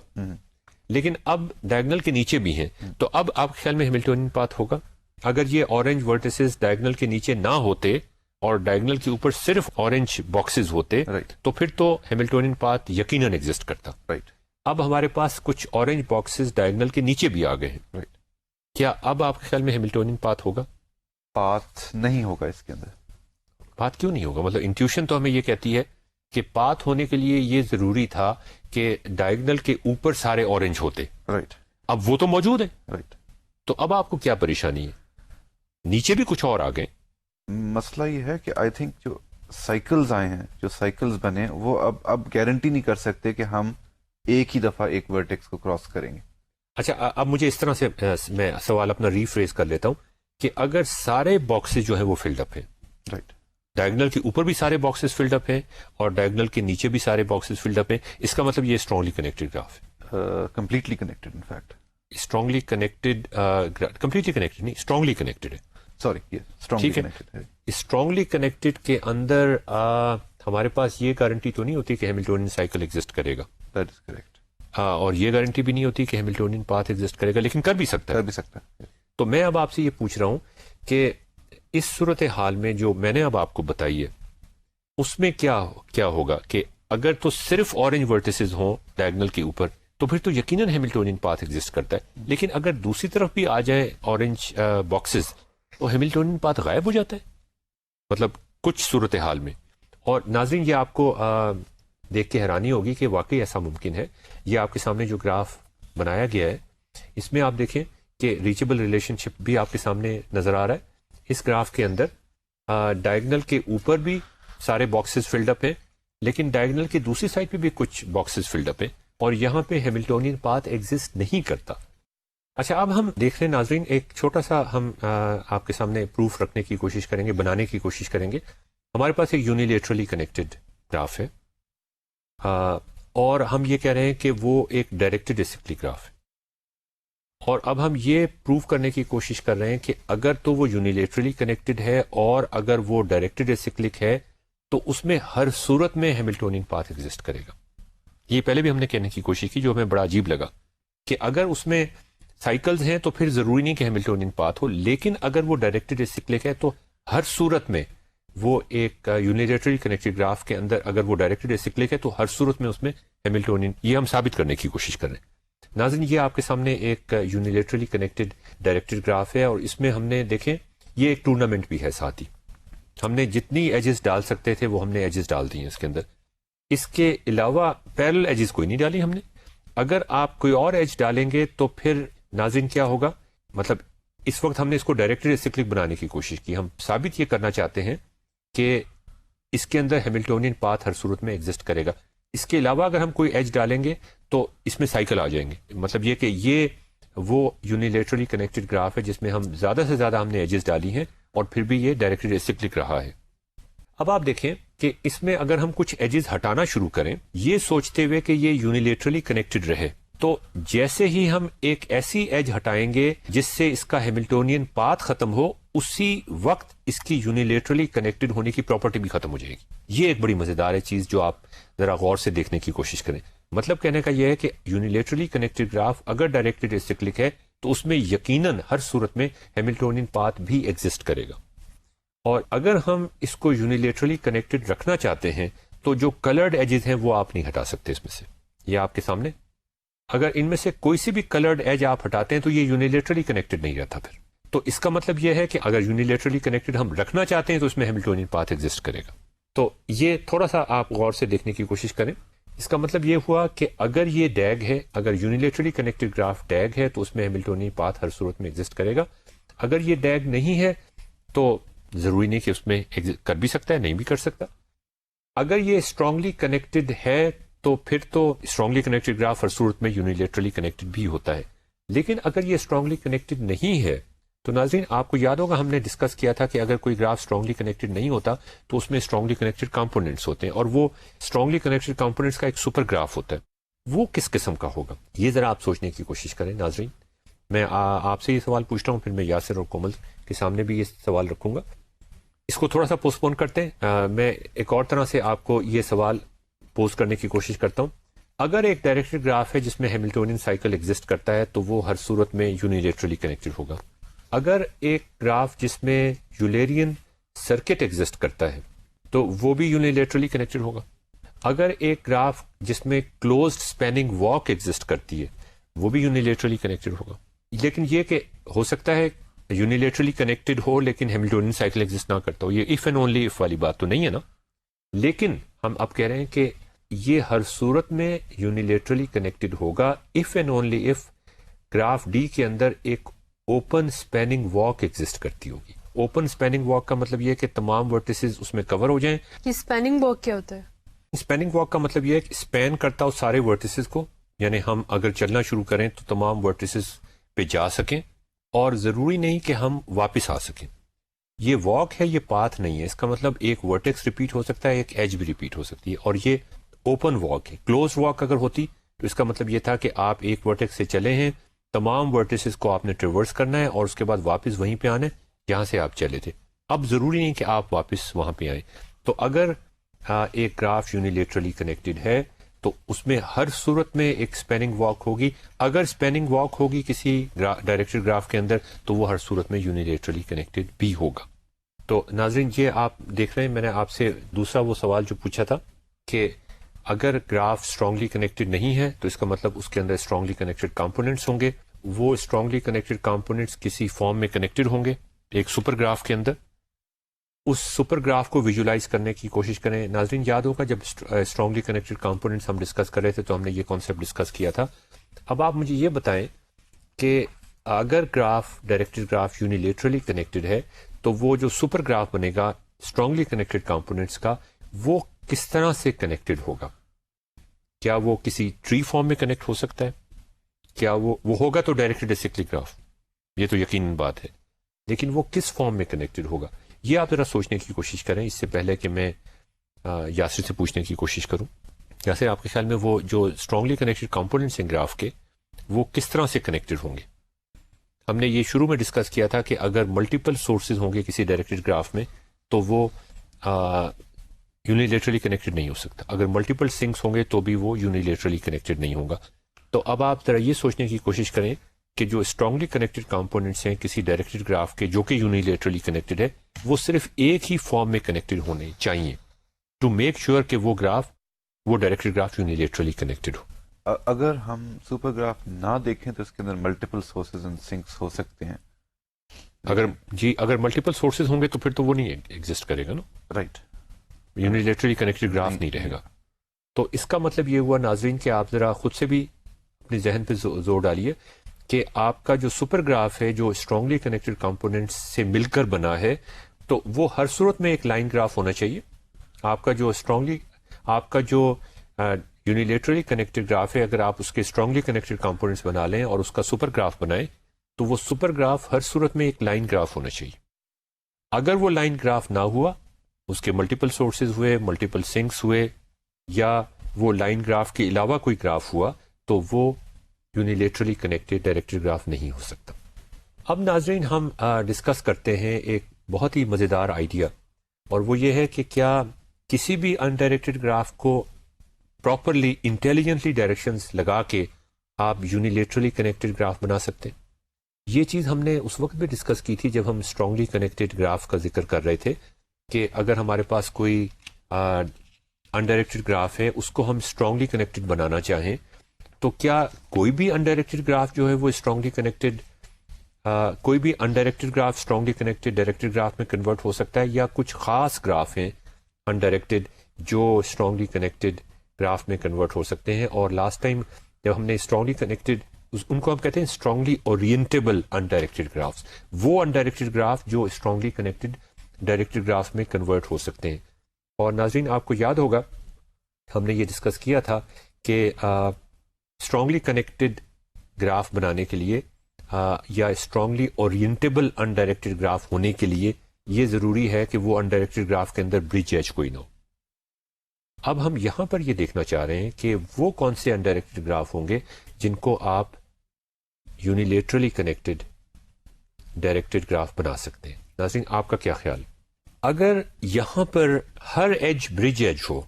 لیکن اب ڈائگنل کے نیچے بھی ہیں تو اب آپ کے خیال میں ہیملٹونین پاتھ ہوگا؟ اگر یہ اورنج ورٹسز ڈائگنل کے نیچے نہ ہوتے اور ڈائگنل کے اوپر صرف اورنج باکسز ہوتے تو پھر تو ہیملٹونین پاتھ یقیناً ایگزسٹ کرتا. اب ہمارے پاس کچھ اورنج باکسز ڈائگنل کے نیچے بھی آ گئے ہیں. کیا اب آپ کے خیال میں ہیملٹونین پاتھ ہوگا؟ پاتھ نہیں ہوگا اس کے اندر. پاتھ کیوں نہیں ہوگا؟ مطلب انٹیوشن تو ہمیں یہ کہتی ہے کہ پاتھ ہونے کے لیے یہ ضروری تھا کہ ڈائگنل کے اوپر سارے اورنج ہوتے. رائٹ. اب وہ تو موجود ہے. رائٹ. تو اب آپ کو کیا پریشانی ہے؟ نیچے بھی کچھ اور آ گئے. مسئلہ یہ ہے کہ آئی تھنک جو سائیکلز آئے ہیں، جو سائیکلز بنے، وہ اب گارنٹی نہیں کر سکتے کہ ہم ایک ہی دفعہ ایک ورٹیکس کو کراس کریں گے. اچھا اب مجھے اس طرح سے میں سوال اپنا ریفریز کر لیتا ہوں کہ اگر سارے باکسز جو ہیں وہ فلڈ اپ ہیں، رائٹ، ڈائگنل کے اوپر بھی سارے باکسز فلڈ اپ ہیں اور ڈائگنل کے نیچے بھی سارے باکسز فلڈ اپ ہیں، اس کا مطلب یہ اسٹرانگلی کنیکٹڈ گراف ہے. Completely connected, in fact strongly connected, completely connected نہیں، اسٹرانگلی کنیکٹڈ ہے. سوری، اسٹرانگلی کنیکٹڈ ہے. اسٹرانگلی کنیکٹڈ کے اندر ہمارے پاس یہ گارنٹی تو نہیں ہوتی کہ ہیملٹونین سائیکل ایگزسٹ کرے گا. That is correct. اور یہ گارنٹی بھی نہیں ہوتی کہ ہیملٹونین پاتھ ایگزسٹ کرے گا، لیکن کر بھی سکتا ہے. کر بھی سکتا ہے. تو میں اب آپ سے یہ پوچھ رہا ہوں کہ اس صورتحال میں جو میں نے اب آپ کو بتائی ہے اس میں کیا ہوگا کہ اگر تو صرف اورنج ورٹیسز ہوں ڈائگنل کے اوپر تو پھر تو یقیناً ہیملٹونین پاتھ ایگزسٹ کرتا ہے، لیکن اگر دوسری طرف بھی آ جائے اورنج باکسز تو ہیملٹونین پاتھ غائب ہو جاتا ہے، مطلب کچھ صورتحال میں. اور ناظرین یہ آپ کو دیکھ کے حیرانی ہوگی کہ واقعی ایسا ممکن ہے. یہ آپ کے سامنے جو گراف بنایا گیا ہے اس میں آپ دیکھیں کہ ریچبل ریلیشن شپ بھی آپ کے سامنے نظر آ رہا ہے. اس گراف کے اندر ڈائگنل کے اوپر بھی سارے باکسز فلڈ اپ ہیں، لیکن ڈائگنل کی دوسری سائڈ پہ بھی کچھ باکسز فلڈ اپ ہیں اور یہاں پہ ہیملٹونین پاتھ ایگزسٹ نہیں کرتا. اچھا اب ہم دیکھ رہے ہیں ناظرین، ایک چھوٹا سا ہم آپ کے سامنے پروف رکھنے کی کوشش کریں گے، بنانے کی کوشش کریں گے. ہمارے پاس ایک یونیلیٹرلی کنیکٹڈ گراف ہے اور ہم یہ کہہ رہے ہیں کہ وہ ایک ڈائریکٹڈ ایسیکلک گراف ہے، اور اب ہم یہ پروف کرنے کی کوشش کر رہے ہیں کہ اگر تو وہ یونیلیٹرلی کنیکٹڈ ہے اور اگر وہ ڈائریکٹڈ ایسیکلک ہے تو اس میں ہر صورت میں ہیملٹونین پاتھ ایگزسٹ کرے گا. یہ پہلے بھی ہم نے کہنے کی کوشش کی جو ہمیں بڑا عجیب لگا کہ اگر اس میں سائیکلز ہیں تو پھر ضروری نہیں کہ ہیملٹونین پاتھ ہو، لیکن اگر وہ ڈائریکٹڈ ایسیکلک ہے تو ہر صورت میں وہ ایک یونیلیٹرلی کنیکٹڈ گراف کے اندر اگر وہ ڈائریکٹڈ ایسیکلک ہے تو ہر صورت میں اس میں ہیملٹونین، یہ ہم ثابت کرنے کی کوشش کر رہے ہیں. ناظرین یہ آپ کے سامنے ایک یونیلیٹرلی کنیکٹڈ ڈائریکٹڈ گراف ہے اور اس میں ہم نے دیکھیں یہ ایک ٹورنامنٹ بھی ہے، ساتھ ہی ہم نے جتنی ایجز ڈال سکتے تھے وہ ہم نے ایجز ڈال دی ہیں اس کے اندر. اس کے علاوہ پیرل ایجز کوئی نہیں ڈالی ہم نے. اگر آپ کوئی اور ایج ڈالیں گے تو پھر ناظرین کیا ہوگا، مطلب اس وقت ہم نے اس کو ڈائریکٹڈ ایسیکلک بنانے کی کوشش کی. ہم ثابت یہ کرنا چاہتے ہیں کہ اس کے اندر ہیملٹونین پاتھ ہر صورت میں ایگزسٹ کرے گا. اس کے علاوہ اگر ہم کوئی ایج ڈالیں گے تو اس میں سائیکل آ جائیں گے. مطلب یہ کہ یہ وہ یونیلیٹرلی کنیکٹڈ گراف ہے جس میں ہم زیادہ سے زیادہ ہم نے ایجز ڈالی ہیں اور پھر بھی یہ ڈائریکٹڈ ایسیکلک رہا ہے. اب آپ دیکھیں کہ اس میں اگر ہم کچھ ایجز ہٹانا شروع کریں یہ سوچتے ہوئے کہ یہ یونیلیٹرلی کنیکٹڈ رہے، تو جیسے ہی ہم ایک ایسی ایج ہٹائیں گے جس سے اس کا ہیملٹونین پاتھ ختم ہو، اسی وقت اس کی یونیلیٹرلی کنیکٹڈ ہونے کی پراپرٹی بھی ختم ہو جائے گی. یہ ایک بڑی مزیدار ہے چیز جو آپ ذرا غور سے دیکھنے کی کوشش کریں. مطلب کہنے کا یہ ہے کہ یونیلیٹرلی کنیکٹڈ گراف اگر ڈائریکٹڈ ایسیکلک ہے تو اس میں یقیناً ہر صورت میں ہیملٹونین پاتھ بھی ایگزسٹ کرے گا. اور اگر ہم اس کو یونیلیٹرلی کنیکٹڈ رکھنا چاہتے ہیں تو جو کلرڈ ایجز ہیں وہ آپ نہیں ہٹا سکتے اس میں سے. یہ آپ کے سامنے اگر ان میں سے کوئی سی بھی کلرڈ ایج آپ ہٹاتے ہیں تو یہ یونیلیٹرلی کنیکٹڈ نہیں رہتا پھر. تو اس کا مطلب یہ ہے کہ اگر یونیلیٹرلی کنیکٹڈ ہم رکھنا چاہتے ہیں تو اس میں ہیملٹونین پاتھ ایگزسٹ کرے گا. تو یہ تھوڑا سا آپ غور سے دیکھنے کی کوشش کریں. اس کا مطلب یہ ہوا کہ اگر یہ ڈیگ ہے، اگر یونیلیٹرلی کنیکٹڈ گراف ڈیگ ہے تو اس میں ہیملٹونین پاتھ ہر صورت میں ایگزسٹ کرے گا. اگر یہ ڈیگ نہیں ہے تو ضروری نہیں کہ اس میں کر بھی سکتا ہے، نہیں بھی کر سکتا. اگر یہ اسٹرانگلی کنیکٹڈ ہے تو پھر تو اسٹرانگلی کنیکٹڈ گراف ہر صورت میں یونیلیٹرلی کنیکٹڈ بھی ہوتا ہے. لیکن اگر یہ اسٹرانگلی کنیکٹڈ نہیں ہے تو ناظرین آپ کو یاد ہوگا ہم نے ڈسکس کیا تھا کہ اگر کوئی گراف اسٹرانگلی کنیکٹڈ نہیں ہوتا تو اس میں اسٹرانگلی کنیکٹڈ کمپوننٹس ہوتے ہیں اور وہ اسٹرانگلی کنیکٹڈ کمپوننٹس کا ایک سپر گراف ہوتا ہے. وہ کس قسم کا ہوگا یہ ذرا آپ سوچنے کی کوشش کریں. ناظرین میں آپ سے یہ سوال پوچھتا ہوں، پھر میں یاسر اور کومل کے سامنے بھی یہ سوال رکھوں گا. اس کو تھوڑا سا پوسٹ پون کرتے ہیں. میں ایک اور طرح سے آپ کو یہ سوال پوز کرنے کی کوشش کرتا ہوں. اگر ایک ڈائریکٹڈ گراف ہے جس میں ہیملٹونین سائیکل ایگزسٹ کرتا ہے تو وہ ہر صورت میں یونیلیٹرلی کنیکٹڈ ہوگا. اگر ایک گراف جس میں یولیرین سرکٹ ایگزسٹ کرتا ہے تو وہ بھی یونیلیٹرلی کنیکٹڈ ہوگا. اگر ایک گراف جس میں کلوزڈ اسپیننگ واک ایگزسٹ کرتی ہے وہ بھی یونیلیٹرلی کنیکٹڈ ہوگا. لیکن یہ کہ ہو سکتا ہے یونیلیٹرلی کنیکٹڈ ہو لیکن ہیملٹونین سائیکل ایگزسٹ نہ کرتا ہو، یہ اف اینڈ اونلی اف والی بات تو نہیں ہے نا. لیکن ہم اب کہہ رہے ہیں کہ یہ ہر صورت میں یونیلیٹرلی کنیکٹڈ ہوگا if and only if graph D کے اندر ایک اوپن اسپیننگ واک ایگزسٹ کرتی ہوگی. اوپن اسپیننگ واک کا مطلب یہ ہے کہ تمام ورٹیسز اس میں کور ہو جائیں. یہ اسپیننگ واک کیا ہوتا ہے؟ اسپیننگ واک کا مطلب یہ ہے کہ اسپین کرتا ہو سارے ورٹیسز کو، یعنی ہم اگر چلنا شروع کریں تو تمام ورٹیسز پہ جا سکیں اور ضروری نہیں کہ ہم واپس آ سکیں. یہ واک ہے، یہ پاتھ نہیں ہے. اس کا مطلب ایک ورٹیکس ریپیٹ ہو سکتا ہے، ایک ایج بھی ریپیٹ ہو سکتی ہے، اور یہ اوپن واک ہے. کلوز واک اگر ہوتی تو اس کا مطلب یہ تھا کہ آپ ایک ورٹیکس سے چلے ہیں، تمام ورٹیسز کو آپ نے ٹریورس کرنا ہے اور اس کے بعد واپس وہیں پہ آنا ہے جہاں سے آپ چلے تھے. اب ضروری نہیں کہ آپ واپس وہاں پہ آئیں. تو اگر ایک گراف یونیلیٹرلی کنیکٹڈ ہے تو اس میں ہر صورت میں ایک اسپیننگ واک ہوگی. اگر اسپیننگ واک ہوگی کسی ڈائریکٹڈ گراف کے اندر تو وہ ہر صورت میں یونیلیٹرلی کنیکٹڈ بھی ہوگا. تو ناظرین یہ آپ دیکھ رہے ہیں، میں نے آپ سے دوسرا وہ سوال جو پوچھا تھا کہ اگر گراف اسٹرانگلی کنیکٹڈ نہیں ہے تو اس کا مطلب اس کے اندر اسٹرانگلی کنیکٹڈ کمپوننٹس ہوں گے. وہ اسٹرانگلی کنیکٹڈ کمپوننٹس کسی فارم میں کنیکٹڈ ہوں گے ایک سپر گراف کے اندر. اس سپر گراف کو ویژولائز کرنے کی کوشش کریں. ناظرین یاد ہوگا جب اسٹرانگلی کنیکٹڈ کمپوننٹس ہم ڈسکس کر رہے تھے تو ہم نے یہ کانسیپٹ ڈسکس کیا تھا. اب آپ مجھے یہ بتائیں کہ اگر graph directed graph unilaterally connected ہے تو وہ جو سپر گراف بنے گا اسٹرانگلی کنیکٹڈ کمپوننٹس کا، وہ کس طرح سے کنیکٹڈ ہوگا؟ کیا وہ کسی ٹری فارم میں کنیکٹ ہو سکتا ہے؟ کیا وہ ہوگا تو ڈائریکٹڈ اسائکلک گراف، یہ تو یقیناً بات ہے، لیکن وہ کس فارم میں کنیکٹڈ ہوگا؟ یہ آپ ذرا سوچنے کی کوشش کریں اس سے پہلے کہ میں یاسر سے پوچھنے کی کوشش کروں. یاسر آپ کے خیال میں وہ جو اسٹرانگلی کنیکٹڈ کمپوننٹس ہیں گراف کے، وہ کس طرح سے کنیکٹڈ ہوں گے؟ ہم نے یہ شروع میں ڈسکس کیا تھا کہ اگر ملٹیپل سورسز ہوں گے کسی ڈائریکٹڈ گراف میں تو وہ یونیلیٹرلی کنیکٹڈ نہیں ہو سکتا. اگر ملٹیپل سنکس ہوں گے تو بھی وہ یونیلیٹرلی کنیکٹڈ نہیں ہوگا. تو اب آپ ذرا یہ سوچنے کی کوشش کریں کہ جو اسٹرانگلی کنیکٹڈ کمپوننٹس ہیں کسی ڈائریکٹڈ گراف کے جو کہ یونیلیٹرلی کنیکٹڈ ہے، وہ صرف ایک ہی فارم میں کنیکٹڈ ہونے چاہیے ٹو میک شیور کہ وہ گراف، وہ ڈائریکٹڈ گراف یونیلیٹرلی کنیکٹڈ ہو. اگر ہم سپر گراف نہ دیکھیں تو اس کے اندر ملٹیپل سورسز اینڈ سنکس ہو سکتے ہیں. اگر ملٹیپل سورسز ہوں گے تو پھر تو وہ نہیں ایگزسٹ کرے گا نا، رائٹ، یونیلیٹرلی کنیکٹڈ گراف نہیں رہے گا. تو اس کا مطلب یہ ہوا ناظرین کہ آپ ذرا خود سے بھی اپنے ذہن پہ زور ڈالیے کہ آپ کا جو سپر گراف ہے جو اسٹرانگلی کنیکٹڈ کمپوننٹس سے مل کر بنا ہے تو وہ ہر صورت میں ایک لائن گراف ہونا چاہیے. آپ کا جو یونیلیٹرلی کنیکٹڈ گراف ہے، اگر آپ اس کے اسٹرانگلی کنیکٹڈ کمپوننٹس بنا لیں اور اس کا سپر گراف بنائیں تو وہ سپر گراف ہر صورت میں ایک لائن گراف ہونا چاہیے. اگر وہ لائن گراف نہ ہوا، اس کے ملٹیپل سورسز ہوئے، ملٹیپل سنکس ہوئے، یا وہ لائن گراف کے علاوہ کوئی گراف ہوا تو وہ یونیلیٹرلی کنیکٹڈ ڈائریکٹڈ گراف نہیں ہو سکتا. اب ناظرین ہم ڈسکس کرتے ہیں ایک بہت ہی مزیدار آئیڈیا، اور وہ یہ ہے کہ کیا کسی بھی انڈائریکٹڈ گراف کو پراپرلی انٹیلیجنٹلی ڈائریکشنز لگا کے آپ یونیلیٹرلی کنیکٹڈ گراف بنا سکتے ہیں؟ یہ چیز ہم نے اس وقت بھی ڈسکس کی تھی جب ہم اسٹرانگلی کنیکٹڈ گراف کا ذکر کر رہے تھے کہ اگر ہمارے پاس کوئی انڈائریکٹڈ گراف ہے اس کو ہم اسٹرانگلی کنیکٹڈ بنانا چاہیں تو کیا کوئی بھی انڈائریکٹڈ گراف جو ہے وہ اسٹرانگلی کنیکٹڈ، کوئی بھی undirected graph strongly connected directed graph میں کنورٹ ہو سکتا ہے، یا کچھ خاص گراف ہیں انڈائریکٹڈ جو اسٹرانگلی کنیکٹڈ گراف میں کنورٹ ہو سکتے ہیں؟ اور لاسٹ ٹائم جب ہم نے اسٹرانگلی کنیکٹڈ، ان کو ہم کہتے ہیں اسٹرانگلی اورینٹیبل انڈائریکٹڈ گرافس، وہ انڈائریکٹڈ گراف جو اسٹرانگلی کنیکٹڈ ڈائریکٹڈ گراف میں کنورٹ ہو سکتے ہیں. اور ناظرین آپ کو یاد ہوگا ہم نے یہ ڈسکس کیا تھا کہ اسٹرانگلی کنیکٹڈ گراف بنانے کے لیے یا اسٹرانگلی اورینٹیبل انڈائریکٹڈ گراف ہونے کے لیے یہ ضروری ہے کہ وہ انڈائریکٹڈ گراف کے اندر برج ایج کوئی نہ ہو. اب ہم یہاں پر یہ دیکھنا چاہ رہے ہیں کہ وہ کون سے انڈائریکٹڈ گراف ہوں گے جن کو آپ یونیلیٹرلی کنیکٹڈ ڈائریکٹڈ گراف بنا سکتے ہیں. ناظرین آپ کا کیا خیال؟ اگر یہاں پر ہر ایج برج ایج ہو،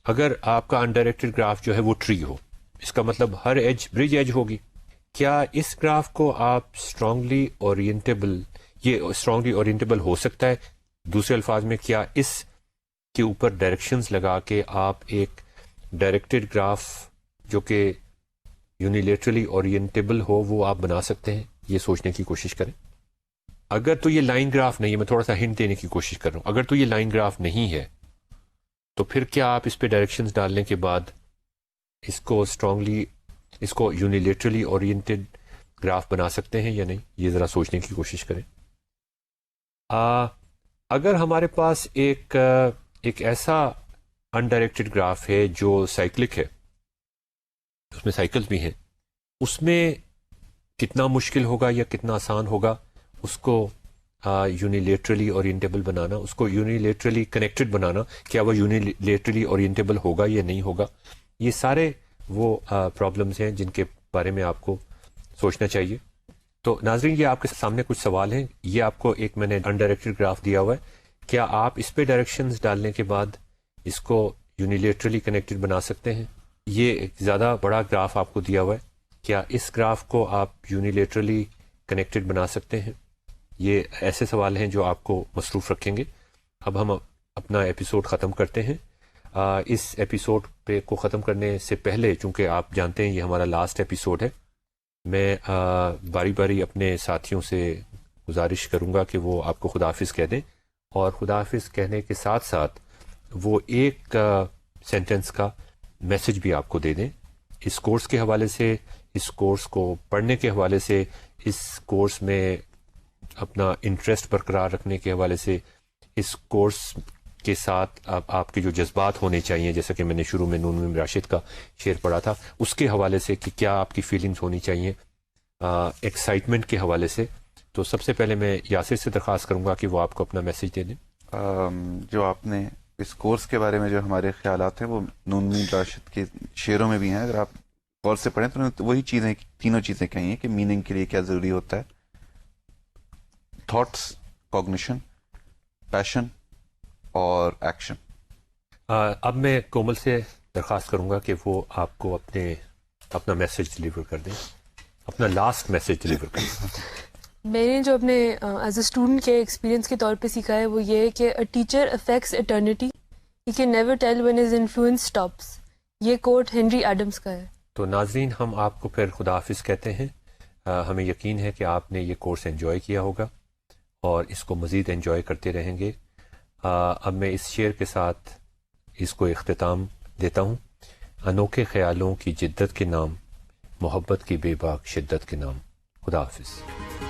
اگر آپ کا انڈائریکٹڈ گراف جو ہے وہ ٹری ہو، اس کا مطلب ہر ایج برج ایج ہوگی. کیا اس گراف کو آپ اسٹرانگلی اورینٹیبل ہو سکتا ہے؟ دوسرے الفاظ میں کیا اس کے اوپر ڈائریکشنز لگا کے آپ ایک ڈائریکٹڈ گراف جو کہ یونیلیٹرلی اورینٹیبل ہو وہ آپ بنا سکتے ہیں؟ یہ سوچنے کی کوشش کریں. اگر تو یہ لائن گراف نہیں ہے، میں تھوڑا سا ہنٹ دینے کی کوشش کر رہا ہوں، اگر تو یہ لائن گراف نہیں ہے تو پھر کیا آپ اس پہ ڈائریکشنز ڈالنے کے بعد اس کو یونیلیٹرلی اورینٹیڈ گراف بنا سکتے ہیں یا نہیں، یہ ذرا سوچنے کی کوشش کریں. اگر ہمارے پاس ایک ایسا انڈائریکٹڈ گراف ہے جو سائیکلک ہے، اس میں سائیکلز بھی ہیں، اس میں کتنا مشکل ہوگا یا کتنا آسان ہوگا اس کو یونیلیٹرلی اورینٹیبل بنانا، اس کو یونیلیٹرلی کنیکٹڈ بنانا. کیا وہ یونیلیٹرلی اورینٹیبل ہوگا یا نہیں ہوگا؟ یہ سارے وہ پرابلمز ہیں جن کے بارے میں آپ کو سوچنا چاہیے. تو ناظرین، یہ آپ کے سامنے کچھ سوال ہیں. یہ آپ کو ایک میں نے انڈائریکٹڈ گراف دیا ہوا ہے. کیا آپ اس پہ ڈائریکشنز ڈالنے کے بعد اس کو یونیلیٹرلی کنیکٹڈ بنا سکتے ہیں؟ یہ ایک زیادہ بڑا گراف آپ کو دیا ہوا ہے. کیا اس گراف کو آپ یونیلیٹرلی کنیکٹڈ بنا سکتے ہیں؟ یہ ایسے سوال ہیں جو آپ کو مصروف رکھیں گے. اب ہم اپنا ایپیسوڈ ختم کرتے ہیں. اس ایپیسوڈ پہ کو ختم کرنے سے پہلے، چونکہ آپ جانتے ہیں یہ ہمارا لاسٹ ایپیسوڈ ہے، میں باری باری اپنے ساتھیوں سے گزارش کروں گا کہ وہ آپ کو خدا حافظ کہہ دیں، اور خدا حافظ کہنے کے ساتھ ساتھ وہ ایک سینٹنس کا میسج بھی آپ کو دے دیں. اس کورس کے حوالے سے، اس کورس کو پڑھنے کے حوالے سے، اس کورس میں اپنا انٹرسٹ برقرار رکھنے کے حوالے سے، اس کورس کے ساتھ آپ کے جو جذبات ہونے چاہیے، جیسا کہ میں نے شروع میں نون میم راشد کا شعر پڑھا تھا، اس کے حوالے سے کہ کیا آپ کی فیلنگز ہونی چاہیے ایکسائٹمنٹ کے حوالے سے. تو سب سے پہلے میں یاسر سے درخواست کروں گا کہ وہ آپ کو اپنا میسج دے دیں. جو آپ نے اس کورس کے بارے میں جو ہمارے خیالات ہیں وہ نون میم راشد کے شعروں میں بھی ہیں. اگر آپ غور سے پڑھیں تو انہوں نے وہی چیزیں، تینوں چیزیں کہی ہیں کہ میننگ کے لیے کیا ضروری ہوتا ہے: تھاٹس، کوگنیشن، پیشن اور ایکشن. اب میں کومل سے درخواست کروں گا کہ وہ آپ کو اپنا میسج ڈلیور کر دیں، اپنا لاسٹ میسج ڈلیور کر دیں. میں نے جو اپنے ایز اے اسٹوڈنٹ کے ایکسپیرینس کے طور پہ سیکھا ہے وہ یہ ہے کہ a teacher affects eternity, he can never tell when his influence stops. یہ کوٹ ہنری ایڈمس کا ہے. تو ناظرین، ہم آپ کو پھر خدا حافظ کہتے ہیں. ہمیں یقین ہے کہ آپ نے یہ کورس انجوائے کیا ہوگا اور اس کو مزید انجوائے کرتے رہیں گے. اب میں اس شعر کے ساتھ اس کو اختتام دیتا ہوں: انوکھے خیالوں کی جدت کے نام، محبت کی بے باک شدت کے نام. خدا حافظ.